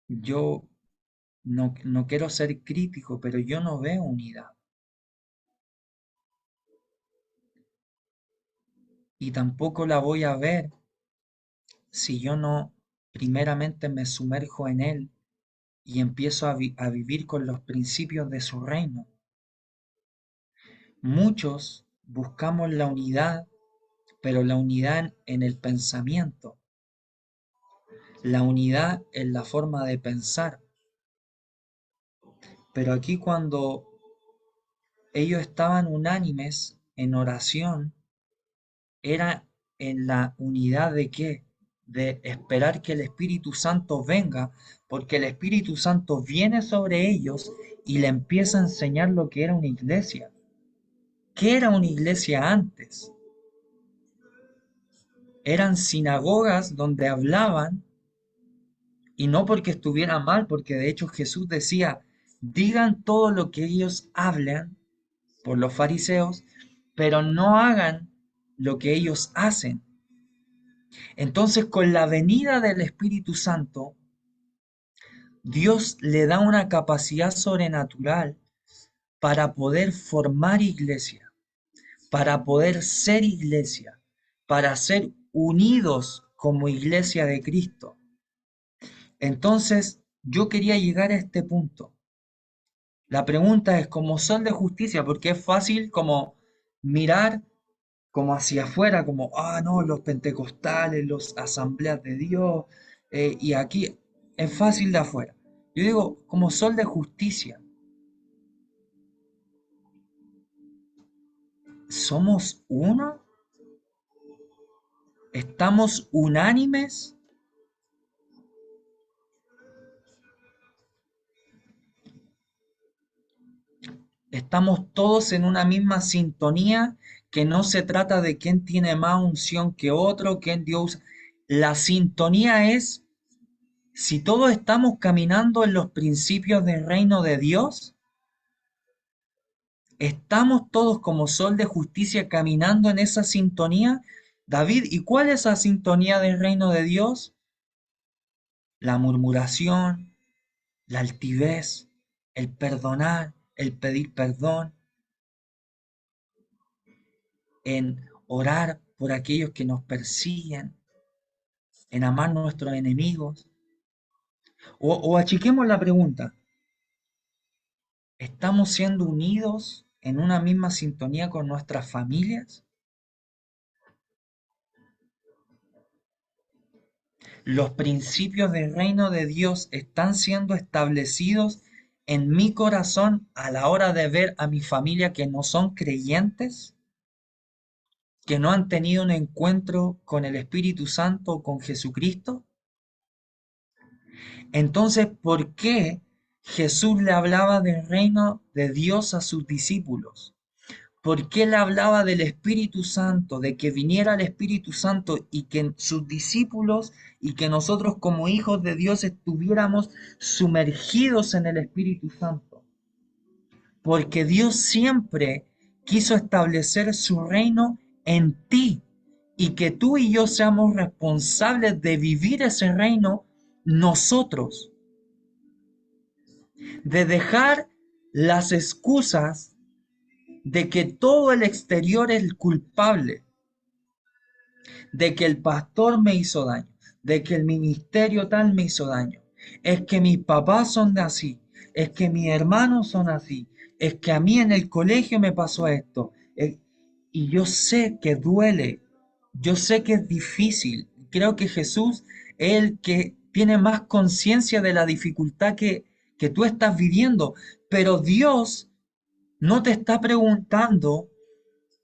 Yo no quiero ser crítico, pero yo no veo unidad. Y tampoco la voy a ver si yo no primeramente me sumerjo en Él y empiezo a vivir con los principios de su reino. Muchos buscamos la unidad, pero la unidad en el pensamiento, la unidad en la forma de pensar. Pero aquí cuando ellos estaban unánimes en oración, era en la unidad de qué? De esperar que el Espíritu Santo venga, porque el Espíritu Santo viene sobre ellos y le empieza a enseñar lo que era una iglesia. ¿Qué era una iglesia antes? Eran sinagogas donde hablaban, y no porque estuviera mal, porque de hecho Jesús decía, digan todo lo que ellos hablan por los fariseos, pero no hagan lo que ellos hacen. Entonces, con la venida del Espíritu Santo, Dios le da una capacidad sobrenatural para poder formar iglesia, para poder ser iglesia, para ser unidos como iglesia de Cristo. Entonces, yo quería llegar a este punto. La pregunta es, como sol de justicia, porque es fácil como mirar como hacia afuera, como, ah, no, los pentecostales, los asambleas de Dios, y aquí es fácil de afuera. Yo digo, como sol de justicia, ¿somos uno? ¿Estamos unánimes? ¿Estamos todos en una misma sintonía? Que no se trata de quién tiene más unción que otro, quién Dios. La sintonía es si todos estamos caminando en los principios del reino de Dios. ¿Estamos todos como sol de justicia caminando en esa sintonía? David, ¿y cuál es esa sintonía del reino de Dios? La murmuración, la altivez, el perdonar, el pedir perdón, en orar por aquellos que nos persiguen, en amar a nuestros enemigos. O achiquemos la pregunta, ¿estamos siendo unidos en una misma sintonía con nuestras familias? Los principios del reino de Dios están siendo establecidos en mi corazón a la hora de ver a mi familia que no son creyentes, que no han tenido un encuentro con el Espíritu Santo o con Jesucristo. Entonces, ¿por qué Jesús le hablaba del reino de Dios a sus discípulos? ¿Por qué le hablaba del Espíritu Santo, de que viniera el Espíritu Santo y que sus discípulos y que nosotros como hijos de Dios estuviéramos sumergidos en el Espíritu Santo? Porque Dios siempre quiso establecer su reino en ti y que tú y yo seamos responsables de vivir ese reino nosotros, de dejar las excusas de que todo el exterior es el culpable, de que el pastor me hizo daño, de que el ministerio tal me hizo daño, es que mis papás son de así, es que mis hermanos son así, es que a mí en el colegio me pasó esto. Y yo sé que duele, yo sé que es difícil. Creo que Jesús es el que tiene más conciencia de la dificultad que tú estás viviendo, pero Dios no te está preguntando,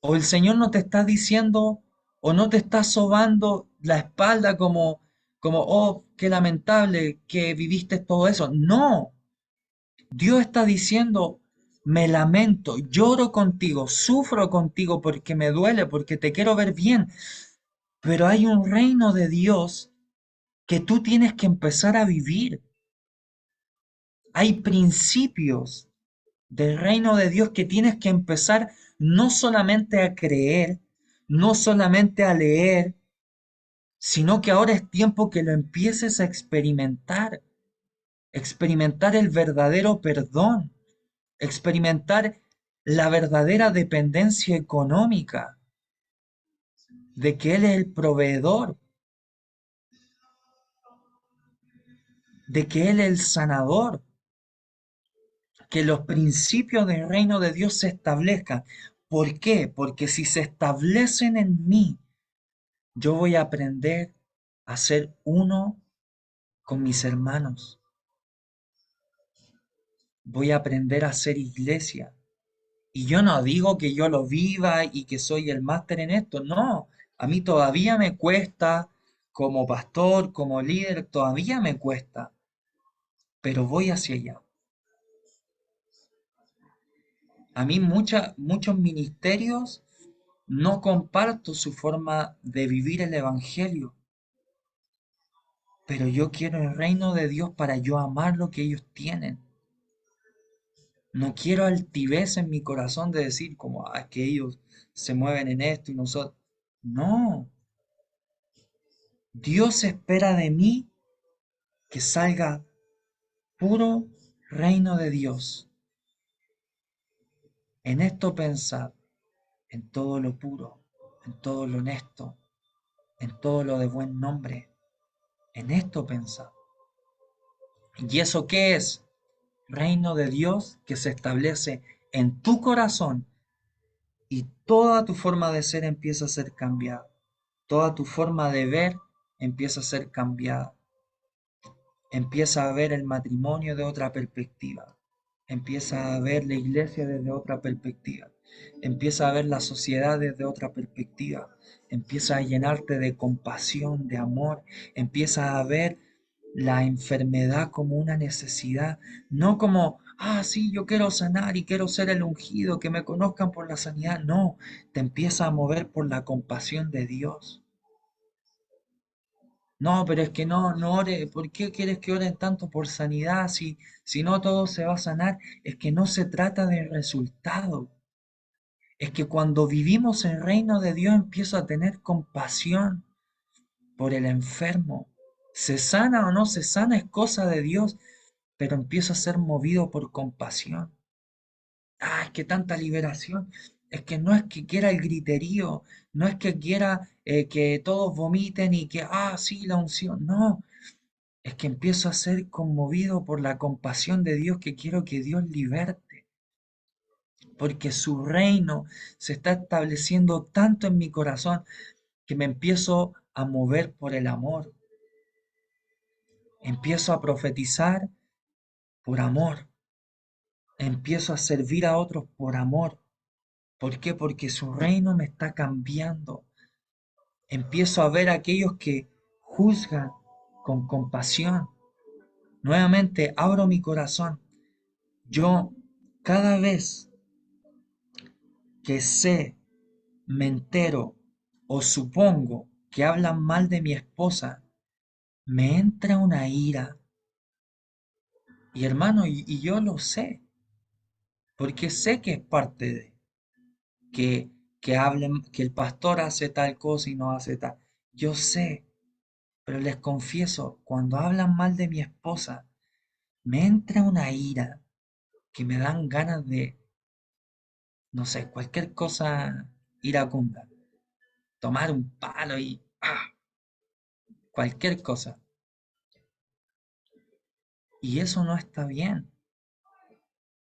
o el Señor no te está diciendo, o no te está sobando la espalda oh, qué lamentable que viviste todo eso. No, Dios está diciendo, me lamento, lloro contigo, sufro contigo porque me duele, porque te quiero ver bien, pero hay un reino de Dios que tú tienes que empezar a vivir. Hay principios del reino de Dios que tienes que empezar no solamente a creer, no solamente a leer, sino que ahora es tiempo que lo empieces a experimentar, experimentar el verdadero perdón, experimentar la verdadera dependencia económica, de que Él es el proveedor, de que Él es el sanador, que los principios del reino de Dios se establezcan. ¿Por qué? Porque si se establecen en mí, yo voy a aprender a ser uno con mis hermanos. Voy a aprender a ser iglesia. Y yo no digo que yo lo viva y que soy el máster en esto. No, a mí todavía me cuesta, como pastor, como líder, todavía me cuesta, pero voy hacia allá. A mí muchos ministerios no comparto su forma de vivir el evangelio, pero yo quiero el reino de Dios para yo amar lo que ellos tienen. No quiero altivez en mi corazón de decir como, ah, es que ellos se mueven en esto y nosotros. No, Dios espera de mí que salga puro reino de Dios. En esto pensad, en todo lo puro, en todo lo honesto, en todo lo de buen nombre. En esto pensad. ¿Y eso qué es? Reino de Dios que se establece en tu corazón y toda tu forma de ser empieza a ser cambiada. Toda tu forma de ver empieza a ser cambiada. Empieza a ver el matrimonio de otra perspectiva. Empieza a ver la iglesia desde otra perspectiva. Empieza a ver la sociedad desde otra perspectiva. Empieza a llenarte de compasión, de amor. Empieza a ver la enfermedad como una necesidad, no como, ah, sí, yo quiero sanar y quiero ser el ungido, que me conozcan por la sanidad. No, te empieza a mover por la compasión de Dios. No, pero es que no ore. ¿Por qué quieres que oren tanto por sanidad si no todo se va a sanar? Es que no se trata de resultado. Es que cuando vivimos el reino de Dios empiezo a tener compasión por el enfermo. Se sana o no se sana es cosa de Dios, pero empiezo a ser movido por compasión. Ah, es que tanta liberación. Es que no es que quiera el griterío, no es que quiera que todos vomiten y que, ah, sí, la unción. No, es que empiezo a ser conmovido por la compasión de Dios que quiero que Dios liberte, porque su reino se está estableciendo tanto en mi corazón que me empiezo a mover por el amor, empiezo a profetizar por amor, empiezo a servir a otros por amor. ¿Por qué? Porque su reino me está cambiando. Empiezo a ver a aquellos que juzgan con compasión. Nuevamente abro mi corazón. Yo cada vez que sé, me entero o supongo que hablan mal de mi esposa, me entra una ira. Y hermano, y yo lo sé, porque sé que es parte de que, que hablen, que el pastor hace tal cosa y no hace tal. Yo sé, pero les confieso, cuando hablan mal de mi esposa, me entra una ira que me dan ganas de, no sé, cualquier cosa iracunda, tomar un palo y cualquier cosa. Y eso no está bien,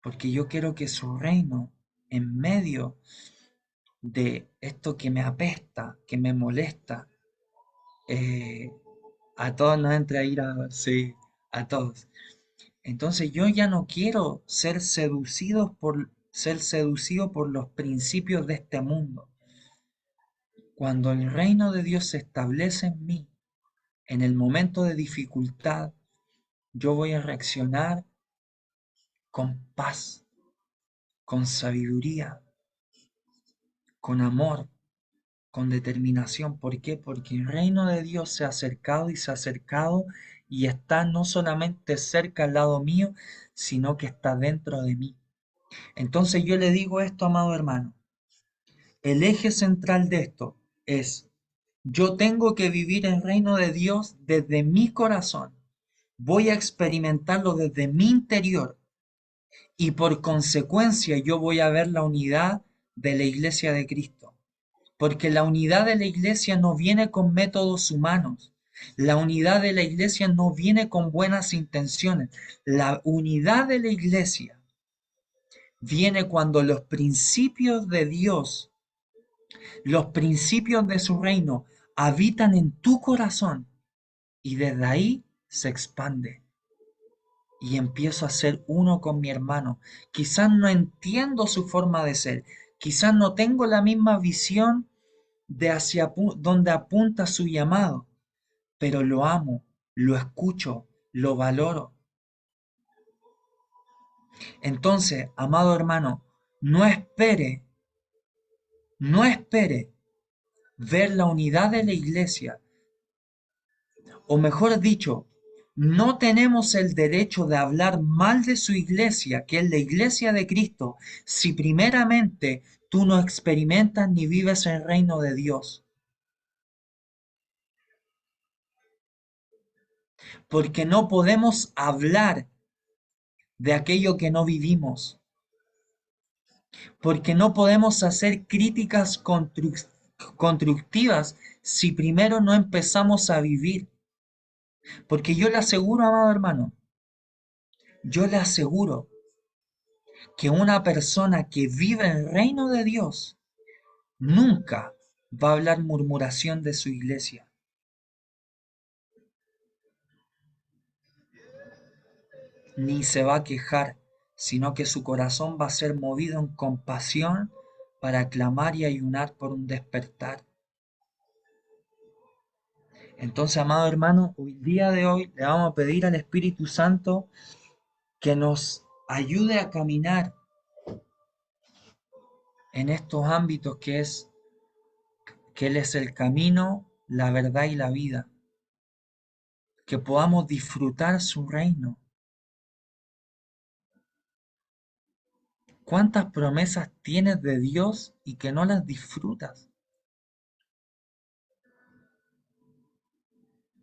porque yo quiero que su reino, en medio de esto que me apesta, que me molesta, eh, a todos nos entra ira, sí, a todos. Entonces yo ya no quiero ser seducido por los principios de este mundo. Cuando el reino de Dios se establece en mí, en el momento de dificultad, yo voy a reaccionar con paz, con sabiduría, con amor, con determinación. ¿Por qué? Porque el reino de Dios se ha acercado y se ha acercado y está no solamente cerca al lado mío, sino que está dentro de mí. Entonces yo le digo esto, amado hermano, el eje central de esto es, yo tengo que vivir el reino de Dios desde mi corazón. Voy a experimentarlo desde mi interior y por consecuencia yo voy a ver la unidad de la iglesia de Cristo. Porque la unidad de la iglesia no viene con métodos humanos. La unidad de la iglesia no viene con buenas intenciones. La unidad de la iglesia viene cuando los principios de Dios, los principios de su reino, habitan en tu corazón y desde ahí se expande. Y empiezo a ser uno con mi hermano. Quizás no entiendo su forma de ser, quizás no tengo la misma visión de hacia donde apunta su llamado, pero lo amo, lo escucho, lo valoro. Entonces, amado hermano, no espere, no espere ver la unidad de la iglesia, o mejor dicho, no tenemos el derecho de hablar mal de su iglesia, que es la iglesia de Cristo, si primeramente tú no experimentas ni vives el reino de Dios. Porque no podemos hablar de aquello que no vivimos. Porque no podemos hacer críticas constructivas si primero no empezamos a vivir. Porque yo le aseguro, amado hermano, yo le aseguro que una persona que vive el reino de Dios nunca va a hablar murmuración de su iglesia, ni se va a quejar, sino que su corazón va a ser movido en compasión para clamar y ayunar por un despertar. Entonces, amado hermano, hoy día de hoy le vamos a pedir al Espíritu Santo que nos ayude a caminar en estos ámbitos que Él es el camino, la verdad y la vida, que podamos disfrutar su reino. ¿Cuántas promesas tienes de Dios y que no las disfrutas?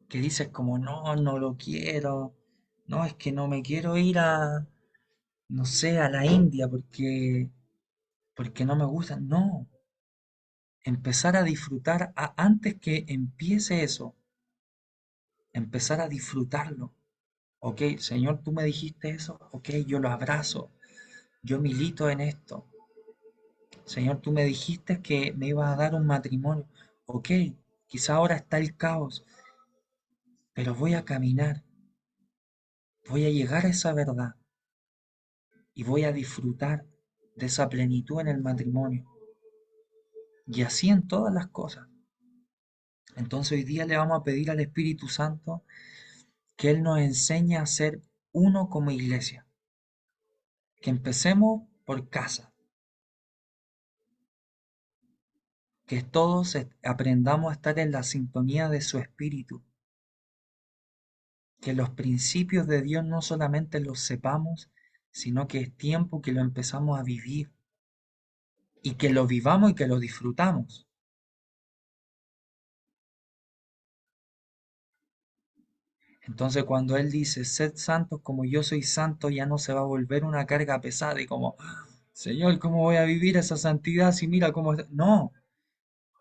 Que dices como, no, no lo quiero, no, es que no me quiero ir a, no sé, a la India porque no me gusta. No, empezar a disfrutar antes que empiece eso, empezar a disfrutarlo. Ok, Señor, tú me dijiste eso, ok, yo lo abrazo, yo milito en esto. Señor, tú me dijiste que me ibas a dar un matrimonio, ok, quizá ahora está el caos, pero voy a caminar, voy a llegar a esa verdad y voy a disfrutar de esa plenitud en el matrimonio. Y así en todas las cosas. Entonces hoy día le vamos a pedir al Espíritu Santo que Él nos enseñe a ser uno como iglesia. Que empecemos por casa. Que todos aprendamos a estar en la sintonía de su Espíritu. Que los principios de Dios no solamente los sepamos, sino que es tiempo que lo empezamos a vivir. Y que lo vivamos y que lo disfrutamos. Entonces cuando Él dice, sed santos como yo soy santo, ya no se va a volver una carga pesada y como, Señor, ¿cómo voy a vivir esa santidad si mira cómo está? No,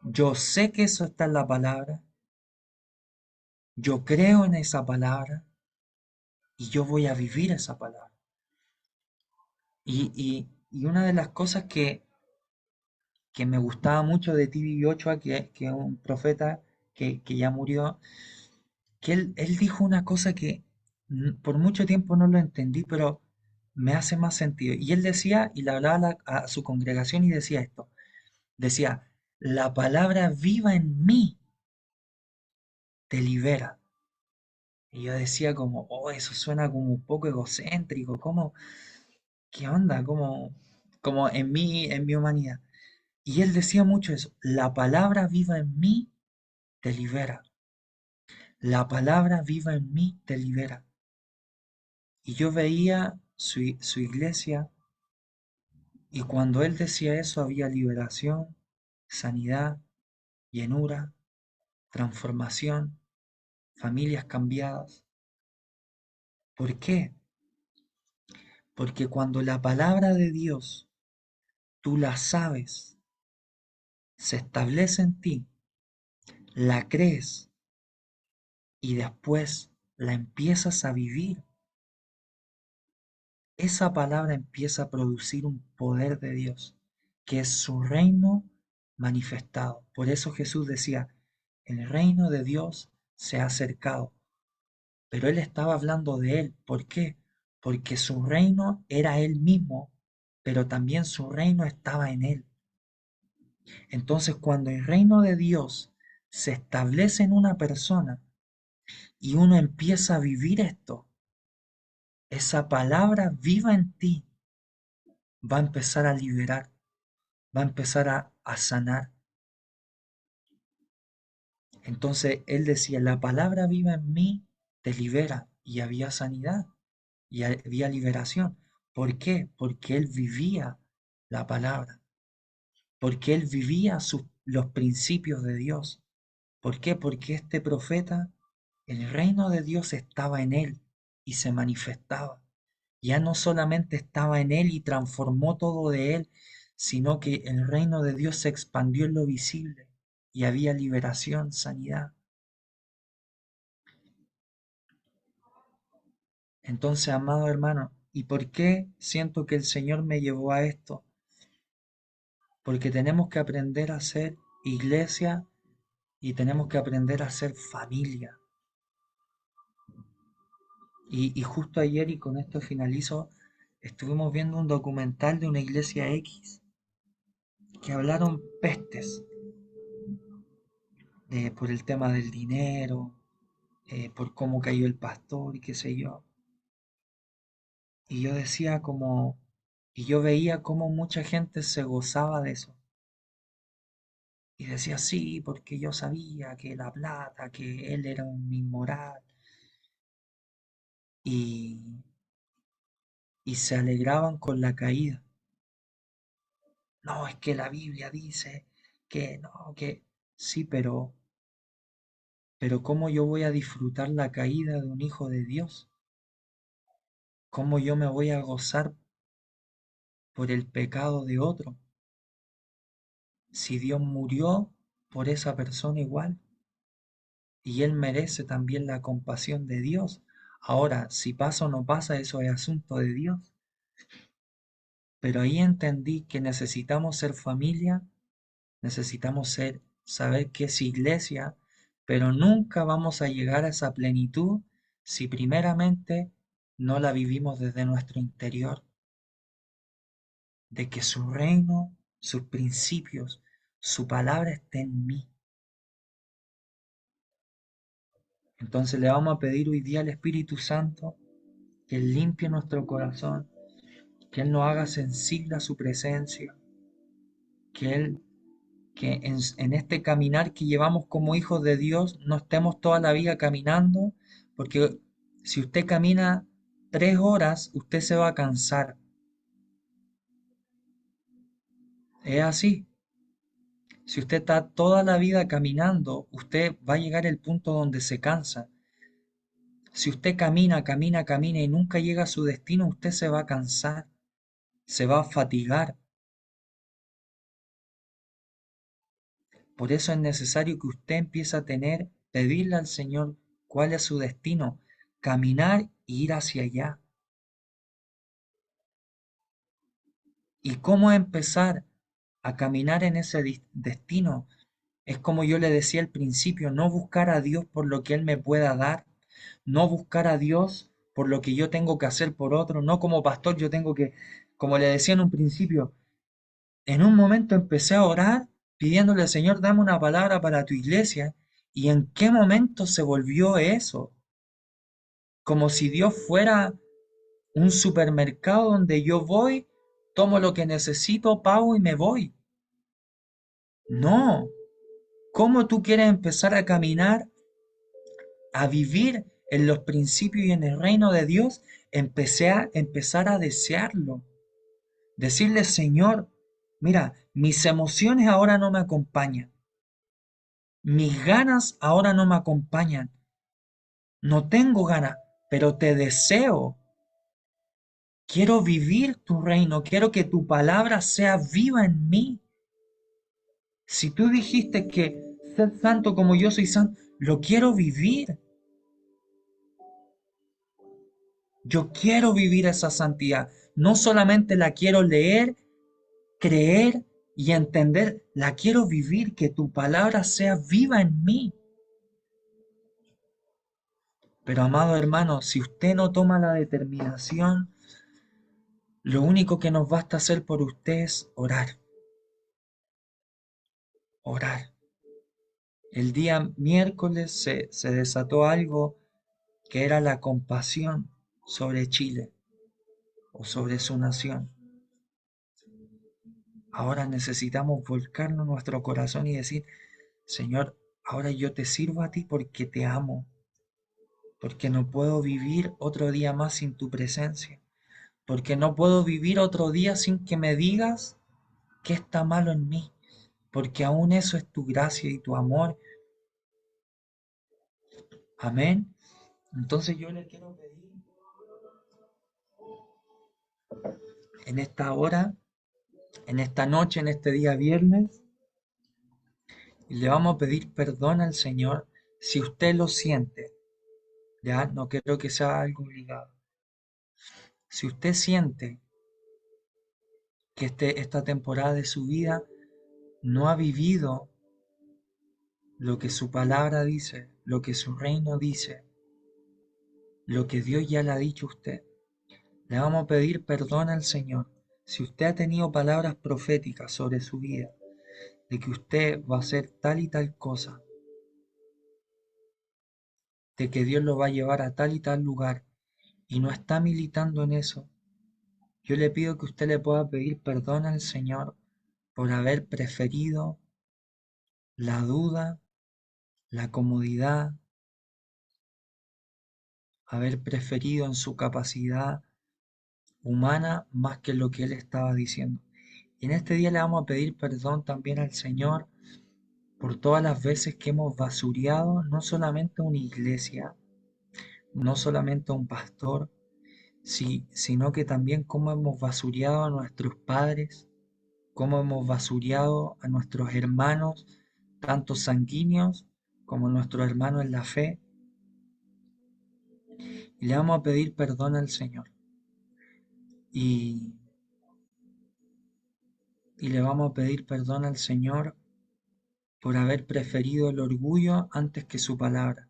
yo sé que eso está en la palabra, yo creo en esa palabra y yo voy a vivir esa palabra. Y una de las cosas que me gustaba mucho de T.B. Ochoa, que es un profeta que ya murió, que él dijo una cosa que por mucho tiempo no lo entendí, pero me hace más sentido. Y él decía, y le hablaba a su congregación y decía esto, decía, la palabra viva en mí te libera. Y yo decía como, oh, eso suena como un poco egocéntrico, ¿cómo? ¿Qué onda? Como en mi humanidad. Y él decía mucho eso, la palabra viva en mí te libera. La palabra viva en mí te libera. Y yo veía su iglesia y cuando él decía eso había liberación, sanidad, llenura, transformación, familias cambiadas. ¿Por qué? Porque cuando la palabra de Dios tú la sabes, se establece en ti, la crees y después la empiezas a vivir, esa palabra empieza a producir un poder de Dios, que es su reino manifestado. Por eso Jesús decía, el reino de Dios se ha acercado. Pero él estaba hablando de él. ¿Por qué? Porque su reino era él mismo, pero también su reino estaba en él. Entonces, cuando el reino de Dios se establece en una persona y uno empieza a vivir esto, esa palabra viva en ti va a empezar a liberar, va a empezar a sanar. Entonces él decía, la palabra viva en mí te libera y había sanidad y había liberación. ¿Por qué? Porque él vivía la palabra, porque él vivía los principios de Dios. ¿Por qué? Porque este profeta, el reino de Dios estaba en él y se manifestaba. Ya no solamente estaba en él y transformó todo de él, sino que el reino de Dios se expandió en lo visible y había liberación, sanidad. Entonces, amado hermano, ¿y por qué siento que el Señor me llevó a esto? Porque tenemos que aprender a ser iglesia y tenemos que aprender a ser familia. Y justo ayer, y con esto finalizo, estuvimos viendo un documental de una iglesia X que hablaron pestes por el tema del dinero, por cómo cayó el pastor y qué sé yo. Y yo decía como, y yo veía cómo mucha gente se gozaba de eso. Y decía, sí, porque yo sabía que la plata, que él era un inmoral. Y, y se alegraban con la caída. No, es que la Biblia dice que no, que sí, pero ¿cómo yo voy a disfrutar la caída de un hijo de Dios? ¿Cómo yo me voy a gozar por el pecado de otro? Si Dios murió por esa persona igual y él merece también la compasión de Dios. Ahora, si pasa o no pasa, eso es asunto de Dios. Pero ahí entendí que necesitamos ser familia, necesitamos saber qué es iglesia, pero nunca vamos a llegar a esa plenitud si primeramente no la vivimos desde nuestro interior, de que su reino, sus principios, su palabra esté en mí. Entonces le vamos a pedir hoy día al Espíritu Santo que Él limpie nuestro corazón, que Él nos haga sensible a su presencia, que Él que en este caminar que llevamos como hijos de Dios no estemos toda la vida caminando, porque si usted camina 3 horas, usted se va a cansar. Es así. Si usted está toda la vida caminando, usted va a llegar al punto donde se cansa. Si usted camina, camina, camina y nunca llega a su destino, usted se va a cansar, se va a fatigar. Por eso es necesario que usted empiece a pedirle al Señor cuál es su destino, caminar e ir hacia allá. ¿Y cómo empezar a caminar en ese destino? Es como yo le decía al principio, no buscar a Dios por lo que Él me pueda dar, no buscar a Dios por lo que yo tengo que hacer por otro, no como pastor yo tengo que, como le decía en un principio, en un momento empecé a orar pidiéndole, Señor, dame una palabra para tu iglesia, y en qué momento se volvió eso, como si Dios fuera un supermercado donde yo voy, tomo lo que necesito, pago y me voy. No, ¿cómo tú quieres empezar a caminar, a vivir en los principios y en el reino de Dios? Empezar a desearlo. Decirle, Señor, mira, mis emociones ahora no me acompañan. Mis ganas ahora no me acompañan. No tengo ganas, pero te deseo. Quiero vivir tu reino. Quiero que tu palabra sea viva en mí. Si tú dijiste que ser santo como yo soy santo, lo quiero vivir. Yo quiero vivir esa santidad. No solamente la quiero leer, creer y entender, la quiero vivir, que tu palabra sea viva en mí. Pero amado hermano, si usted no toma la determinación, lo único que nos basta hacer por usted es orar, orar. El día miércoles se desató algo que era la compasión sobre Chile o sobre su nación. Ahora necesitamos volcarnos nuestro corazón y decir, Señor, ahora yo te sirvo a ti porque te amo, porque no puedo vivir otro día más sin tu presencia, porque no puedo vivir otro día sin que me digas qué está malo en mí, porque aún eso es tu gracia y tu amor. Amén. Entonces yo le quiero pedir en esta hora, en esta noche, en este día viernes, y le vamos a pedir perdón al Señor si usted lo siente. Ya no quiero que sea algo obligado. Si usted siente que esta temporada de su vida no ha vivido lo que su palabra dice, lo que su reino dice, lo que Dios ya le ha dicho a usted, le vamos a pedir perdón al Señor. Si usted ha tenido palabras proféticas sobre su vida, de que usted va a hacer tal y tal cosa, de que Dios lo va a llevar a tal y tal lugar, y no está militando en eso, yo le pido que usted le pueda pedir perdón al Señor por haber preferido la duda, la comodidad, haber preferido en su capacidad humana más que lo que Él estaba diciendo. Y en este día le vamos a pedir perdón también al Señor por todas las veces que hemos basureado no solamente a una iglesia, no solamente a un pastor, sino que también cómo hemos basureado a nuestros padres, cómo hemos basureado a nuestros hermanos, tanto sanguíneos como nuestros hermanos en la fe. Y le vamos a pedir perdón al Señor. Y, y le vamos a pedir perdón al Señor por haber preferido el orgullo antes que su palabra,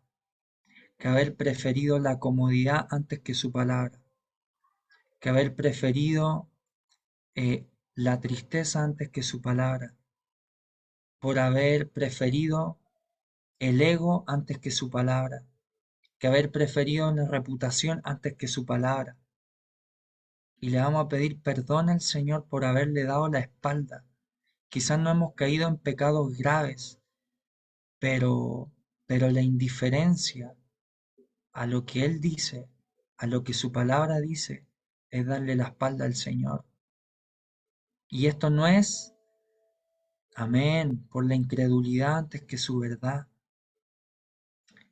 que haber preferido la comodidad antes que su palabra, que haber preferido la tristeza antes que su palabra, por haber preferido el ego antes que su palabra, que haber preferido la reputación antes que su palabra. Y le vamos a pedir perdón al Señor por haberle dado la espalda. Quizás no hemos caído en pecados graves, pero, pero la indiferencia a lo que Él dice, a lo que su palabra dice, es darle la espalda al Señor. Y esto no es, amén, por la incredulidad antes que su verdad.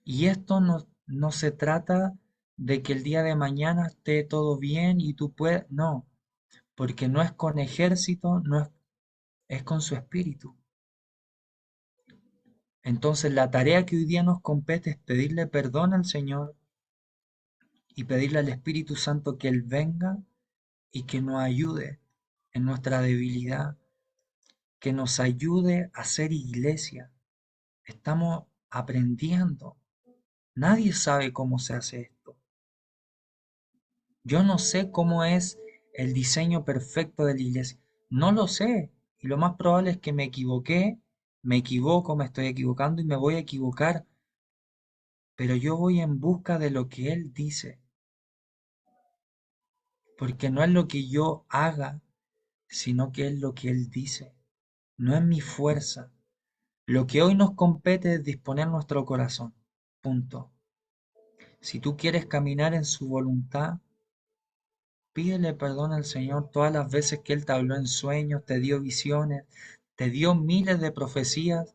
Y esto no se trata de que el día de mañana esté todo bien y tú puedes, no, porque no es con ejército, no es con su espíritu. Entonces la tarea que hoy día nos compete es pedirle perdón al Señor y pedirle al Espíritu Santo que Él venga y que nos ayude en nuestra debilidad, que nos ayude a ser iglesia. Estamos aprendiendo. Nadie sabe cómo se hace esto. Yo no sé cómo es el diseño perfecto de la iglesia. No lo sé. Y lo más probable es que me equivoqué, me equivoco, me estoy equivocando y me voy a equivocar. Pero yo voy en busca de lo que Él dice. Porque no es lo que yo haga, sino que es lo que Él dice. No es mi fuerza. Lo que hoy nos compete es disponer nuestro corazón. Punto. Si tú quieres caminar en su voluntad, pídele perdón al Señor todas las veces que Él te habló en sueños, te dio visiones, te dio miles de profecías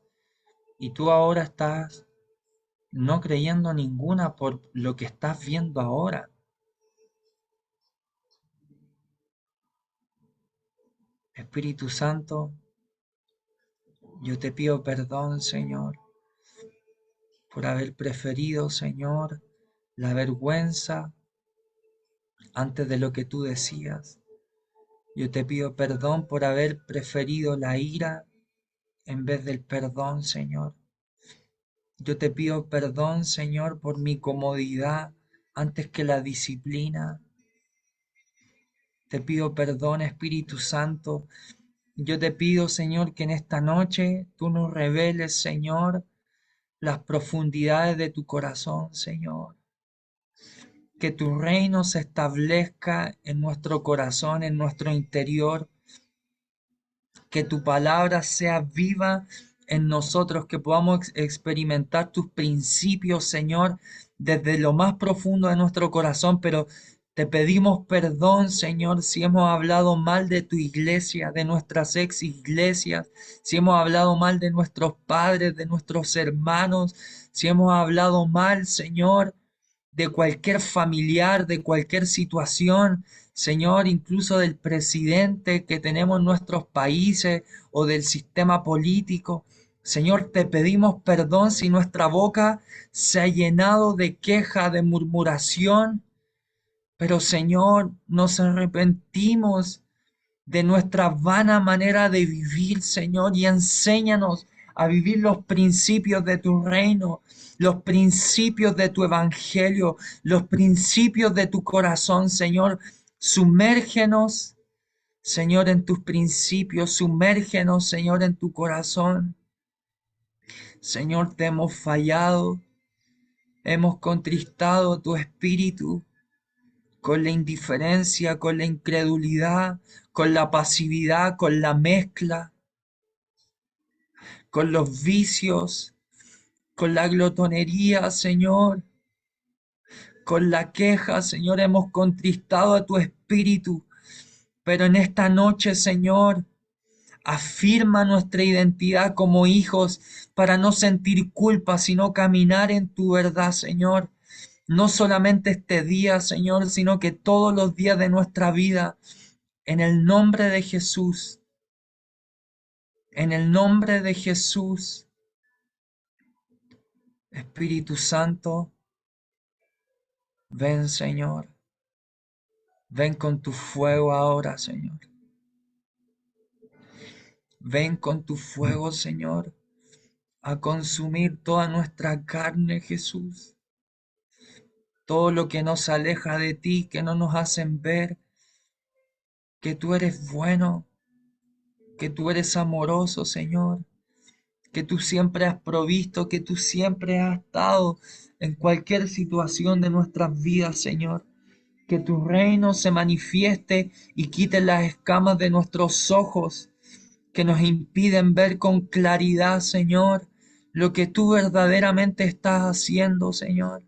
y tú ahora estás no creyendo ninguna por lo que estás viendo ahora. Espíritu Santo, yo te pido perdón, Señor, por haber preferido, Señor, la vergüenza antes de lo que tú decías. Yo te pido perdón por haber preferido la ira en vez del perdón, Señor. Yo te pido perdón, Señor, por mi comodidad antes que la disciplina. Te pido perdón, Espíritu Santo. Yo te pido, Señor, que en esta noche tú nos reveles, Señor, las profundidades de tu corazón, Señor. Que tu reino se establezca en nuestro corazón, en nuestro interior. Que tu palabra sea viva en nosotros, que podamos experimentar tus principios, Señor, desde lo más profundo de nuestro corazón, pero te pedimos perdón, Señor, si hemos hablado mal de tu iglesia, de nuestras ex iglesias, si hemos hablado mal de nuestros padres, de nuestros hermanos, si hemos hablado mal, Señor, de cualquier familiar, de cualquier situación, Señor, incluso del presidente que tenemos en nuestros países o del sistema político. Señor, te pedimos perdón si nuestra boca se ha llenado de queja, de murmuración, pero Señor, nos arrepentimos de nuestra vana manera de vivir, Señor, y enséñanos a vivir los principios de tu reino, los principios de tu evangelio, los principios de tu corazón, Señor. Sumérgenos, Señor, en tus principios, sumérgenos, Señor, en tu corazón. Señor, te hemos fallado, hemos contristado tu espíritu con la indiferencia, con la incredulidad, con la pasividad, con la mezcla, con los vicios, con la glotonería, Señor, con la queja, Señor, hemos contristado a tu espíritu. Pero en esta noche, Señor, afirma nuestra identidad como hijos para no sentir culpa, sino caminar en tu verdad, Señor. No solamente este día, Señor, sino que todos los días de nuestra vida. En el nombre de Jesús, en el nombre de Jesús, Espíritu Santo, ven, Señor. Ven con tu fuego ahora, Señor. Ven con tu fuego, Señor, a consumir toda nuestra carne, Jesús. Todo lo que nos aleja de ti, que no nos hacen ver que tú eres bueno, que tú eres amoroso, Señor, que tú siempre has provisto, que tú siempre has estado en cualquier situación de nuestras vidas, Señor. Que tu reino se manifieste y quite las escamas de nuestros ojos que nos impiden ver con claridad, Señor, lo que tú verdaderamente estás haciendo, Señor.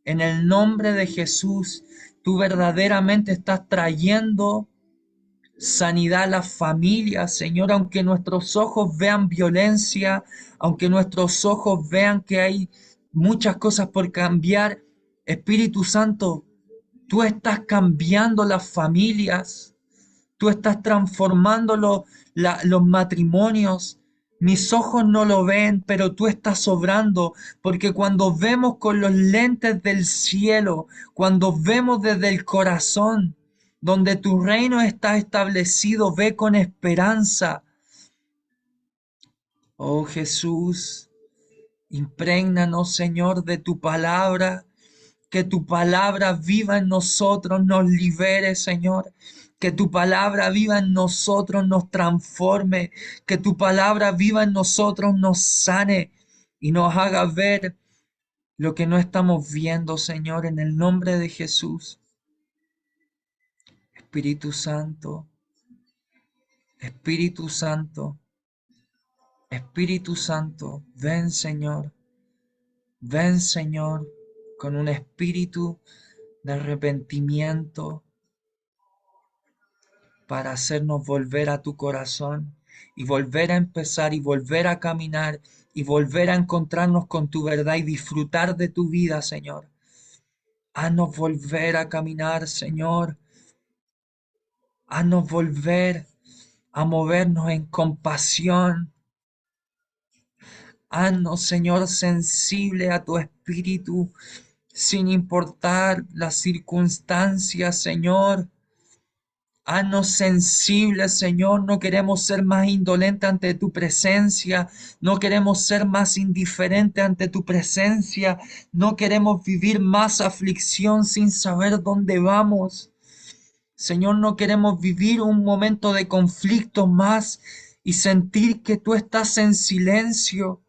En el nombre de Jesús, tú verdaderamente estás trayendo sanidad a las familias, Señor, aunque nuestros ojos vean violencia, aunque nuestros ojos vean que hay muchas cosas por cambiar, Espíritu Santo, tú estás cambiando las familias. Tú estás transformando los matrimonios. Mis ojos no lo ven, pero tú estás obrando, porque cuando vemos con los lentes del cielo, cuando vemos desde el corazón, donde tu reino está establecido, ve con esperanza. Oh Jesús, imprégnanos, Señor, de tu palabra, Que tu palabra viva en nosotros nos libere, Señor. Que tu palabra viva en nosotros nos transforme. Que tu palabra viva en nosotros nos sane y nos haga ver lo que no estamos viendo, Señor, en el nombre de Jesús. Espíritu Santo, Espíritu Santo, Espíritu Santo, ven, Señor. Ven, Señor, con un espíritu de arrepentimiento para hacernos volver a tu corazón y volver a empezar y volver a caminar y volver a encontrarnos con tu verdad y disfrutar de tu vida, Señor. Haznos volver a caminar, Señor. Haznos volver a movernos en compasión. Haznos, Señor, sensible a tu espíritu, sin importar las circunstancias, Señor. Haznos sensibles, Señor. No queremos ser más indolentes ante tu presencia. No queremos ser más indiferentes ante tu presencia. No queremos vivir más aflicción sin saber dónde vamos. Señor, no queremos vivir un momento de conflicto más y sentir que tú estás en silencio,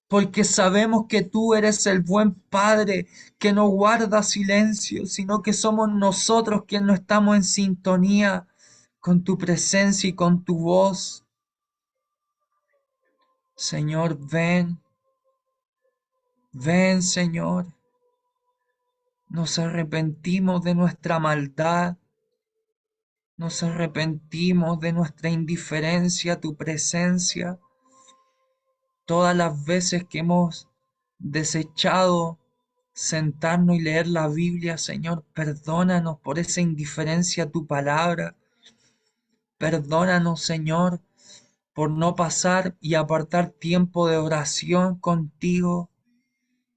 porque sabemos que tú eres el buen Padre que no guarda silencio, sino que somos nosotros quienes no estamos en sintonía con tu presencia y con tu voz. Señor, ven, ven, Señor. Nos arrepentimos de nuestra maldad, nos arrepentimos de nuestra indiferencia a tu presencia. Todas las veces que hemos desechado sentarnos y leer la Biblia, Señor, perdónanos por esa indiferencia a tu palabra. Perdónanos, Señor, por no pasar y apartar tiempo de oración contigo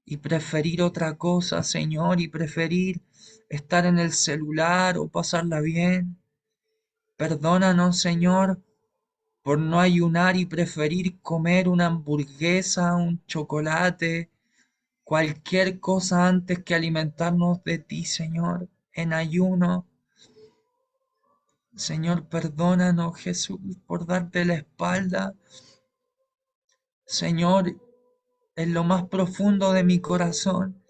y preferir otra cosa, Señor, y preferir estar en el celular o pasarla bien. Perdónanos, Señor, por no ayunar y preferir comer una hamburguesa, un chocolate, cualquier cosa antes que alimentarnos de ti, Señor, en ayuno. Señor, perdónanos, Jesús, por darte la espalda. Señor, en lo más profundo de mi corazón,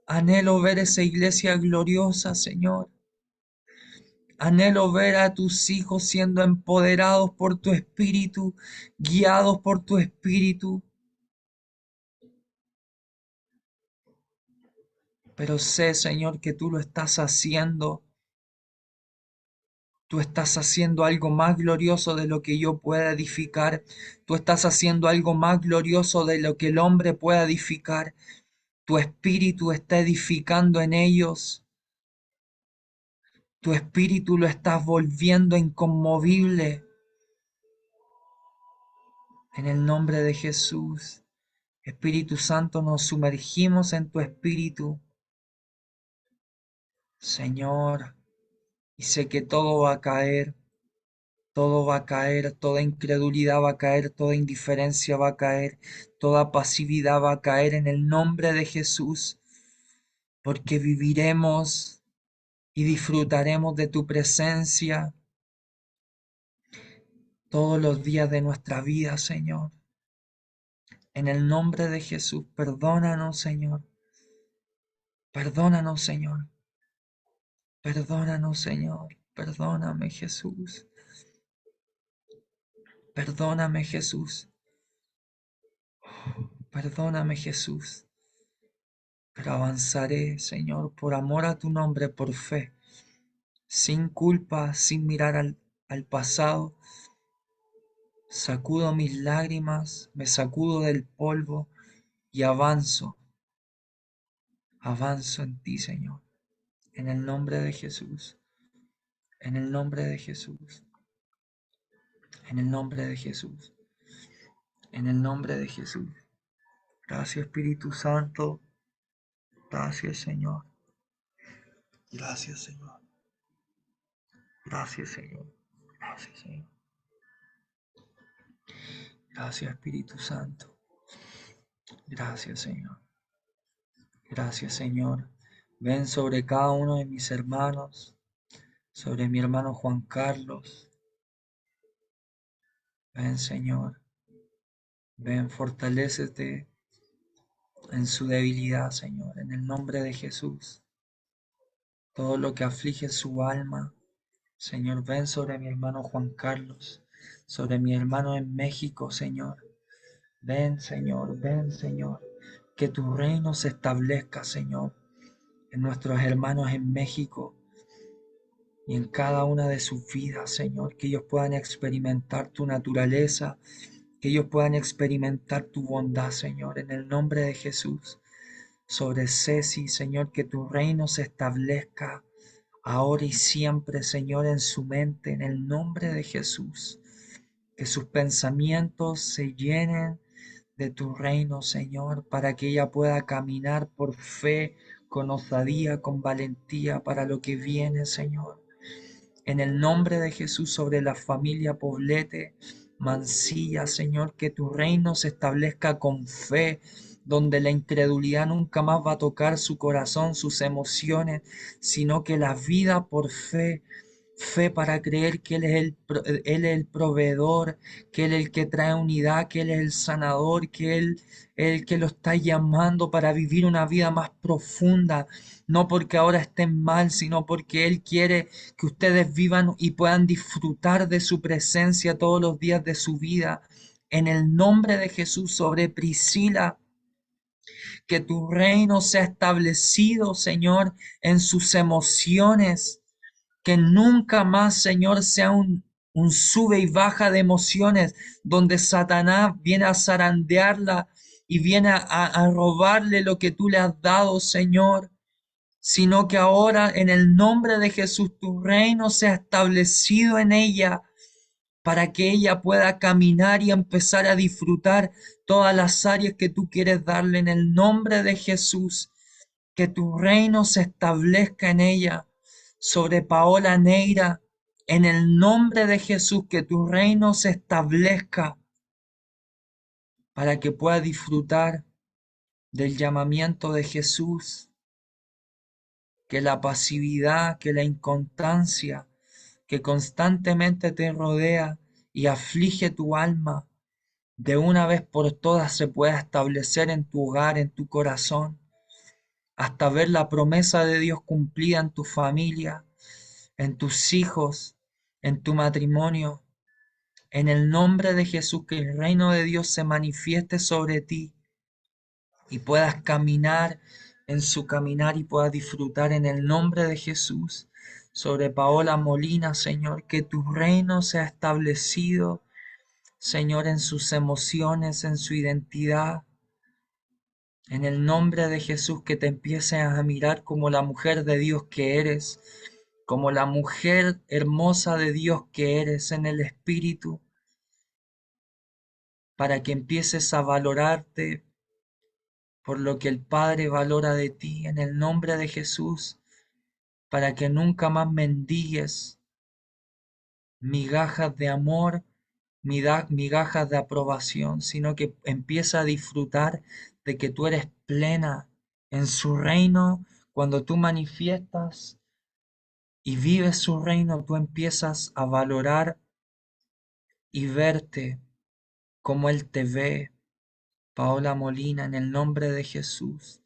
anhelo ver esa iglesia gloriosa, Señor. Anhelo ver a tus hijos siendo empoderados por tu espíritu, guiados por tu espíritu. Pero sé, Señor, que tú lo estás haciendo. Tú estás haciendo algo más glorioso de lo que yo pueda edificar. Tú estás haciendo algo más glorioso de lo que el hombre pueda edificar. Tu espíritu está edificando en ellos. Tu espíritu lo estás volviendo inconmovible. En el nombre de Jesús, Espíritu Santo, nos sumergimos en tu espíritu, Señor, y sé que todo va a caer. Todo va a caer, toda incredulidad va a caer, toda indiferencia va a caer, toda pasividad va a caer en el nombre de Jesús, porque viviremos y disfrutaremos de tu presencia todos los días de nuestra vida, Señor. En el nombre de Jesús, perdónanos, Señor. Perdónanos, Señor. Perdónanos, Señor. Perdóname, Jesús. Perdóname, Jesús. Perdóname, Jesús. Pero avanzaré, Señor, por amor a tu nombre, por fe, sin culpa, sin mirar al pasado. Sacudo mis lágrimas, me sacudo del polvo y avanzo, avanzo en ti, Señor, en el nombre de Jesús, en el nombre de Jesús, en el nombre de Jesús, en el nombre de Jesús. Gracias, Espíritu Santo. Gracias, Señor. Gracias, Señor. Gracias, Señor. Gracias, Señor. Gracias, Espíritu Santo. Gracias, Señor. Gracias, Señor. Ven sobre cada uno de mis hermanos, sobre mi hermano Juan Carlos. Ven, Señor. Ven, fortalécete en su debilidad, Señor, en el nombre de Jesús. Todo lo que aflige su alma, Señor, ven sobre mi hermano Juan Carlos, sobre mi hermano en México, Señor. Ven, Señor, ven, Señor. Que tu reino se establezca, Señor, en nuestros hermanos en México y en cada una de sus vidas, Señor. Que ellos puedan experimentar tu naturaleza, que ellos puedan experimentar tu bondad, Señor, en el nombre de Jesús. Sobre Ceci, Señor, que tu reino se establezca ahora y siempre, Señor, en su mente, en el nombre de Jesús. Que sus pensamientos se llenen de tu reino, Señor, para que ella pueda caminar por fe, con osadía, con valentía para lo que viene, Señor. En el nombre de Jesús, sobre la familia Poblete, Mancilla, Señor, que tu reino se establezca con fe, donde la incredulidad nunca más va a tocar su corazón, sus emociones, sino que la vida por fe, fe para creer que Él es el proveedor, que Él es el que trae unidad, que Él es el sanador, que Él es el que lo está llamando para vivir una vida más profunda, no porque ahora estén mal, sino porque Él quiere que ustedes vivan y puedan disfrutar de su presencia todos los días de su vida. En el nombre de Jesús, sobre Priscila, que tu reino sea establecido, Señor, en sus emociones, que nunca más, Señor, sea un sube y baja de emociones donde Satanás viene a zarandearla y viene a robarle lo que tú le has dado, Señor, sino que ahora en el nombre de Jesús tu reino sea establecido en ella para que ella pueda caminar y empezar a disfrutar todas las áreas que tú quieres darle en el nombre de Jesús. Que tu reino se establezca en ella, sobre Paola Neira, en el nombre de Jesús, que tu reino se establezca para que pueda disfrutar del llamamiento de Jesús, que la pasividad, que la inconstancia que constantemente te rodea y aflige tu alma, de una vez por todas se pueda establecer en tu hogar, en tu corazón, hasta ver la promesa de Dios cumplida en tu familia, en tus hijos, en tu matrimonio. En el nombre de Jesús, que el reino de Dios se manifieste sobre ti y puedas caminar en su caminar y puedas disfrutar en el nombre de Jesús. Sobre Paola Molina, Señor, que tu reino sea establecido, Señor, en sus emociones, en su identidad. En el nombre de Jesús, que te empieces a mirar como la mujer de Dios que eres, como la mujer hermosa de Dios que eres en el Espíritu, para que empieces a valorarte por lo que el Padre valora de ti en el nombre de Jesús, para que nunca más mendigues migajas de amor, migajas de aprobación, sino que empieza a disfrutar de que tú eres plena en su reino. Cuando tú manifiestas y vives su reino, tú empiezas a valorar y verte como Él te ve. Paola Molina, en el nombre de Jesús.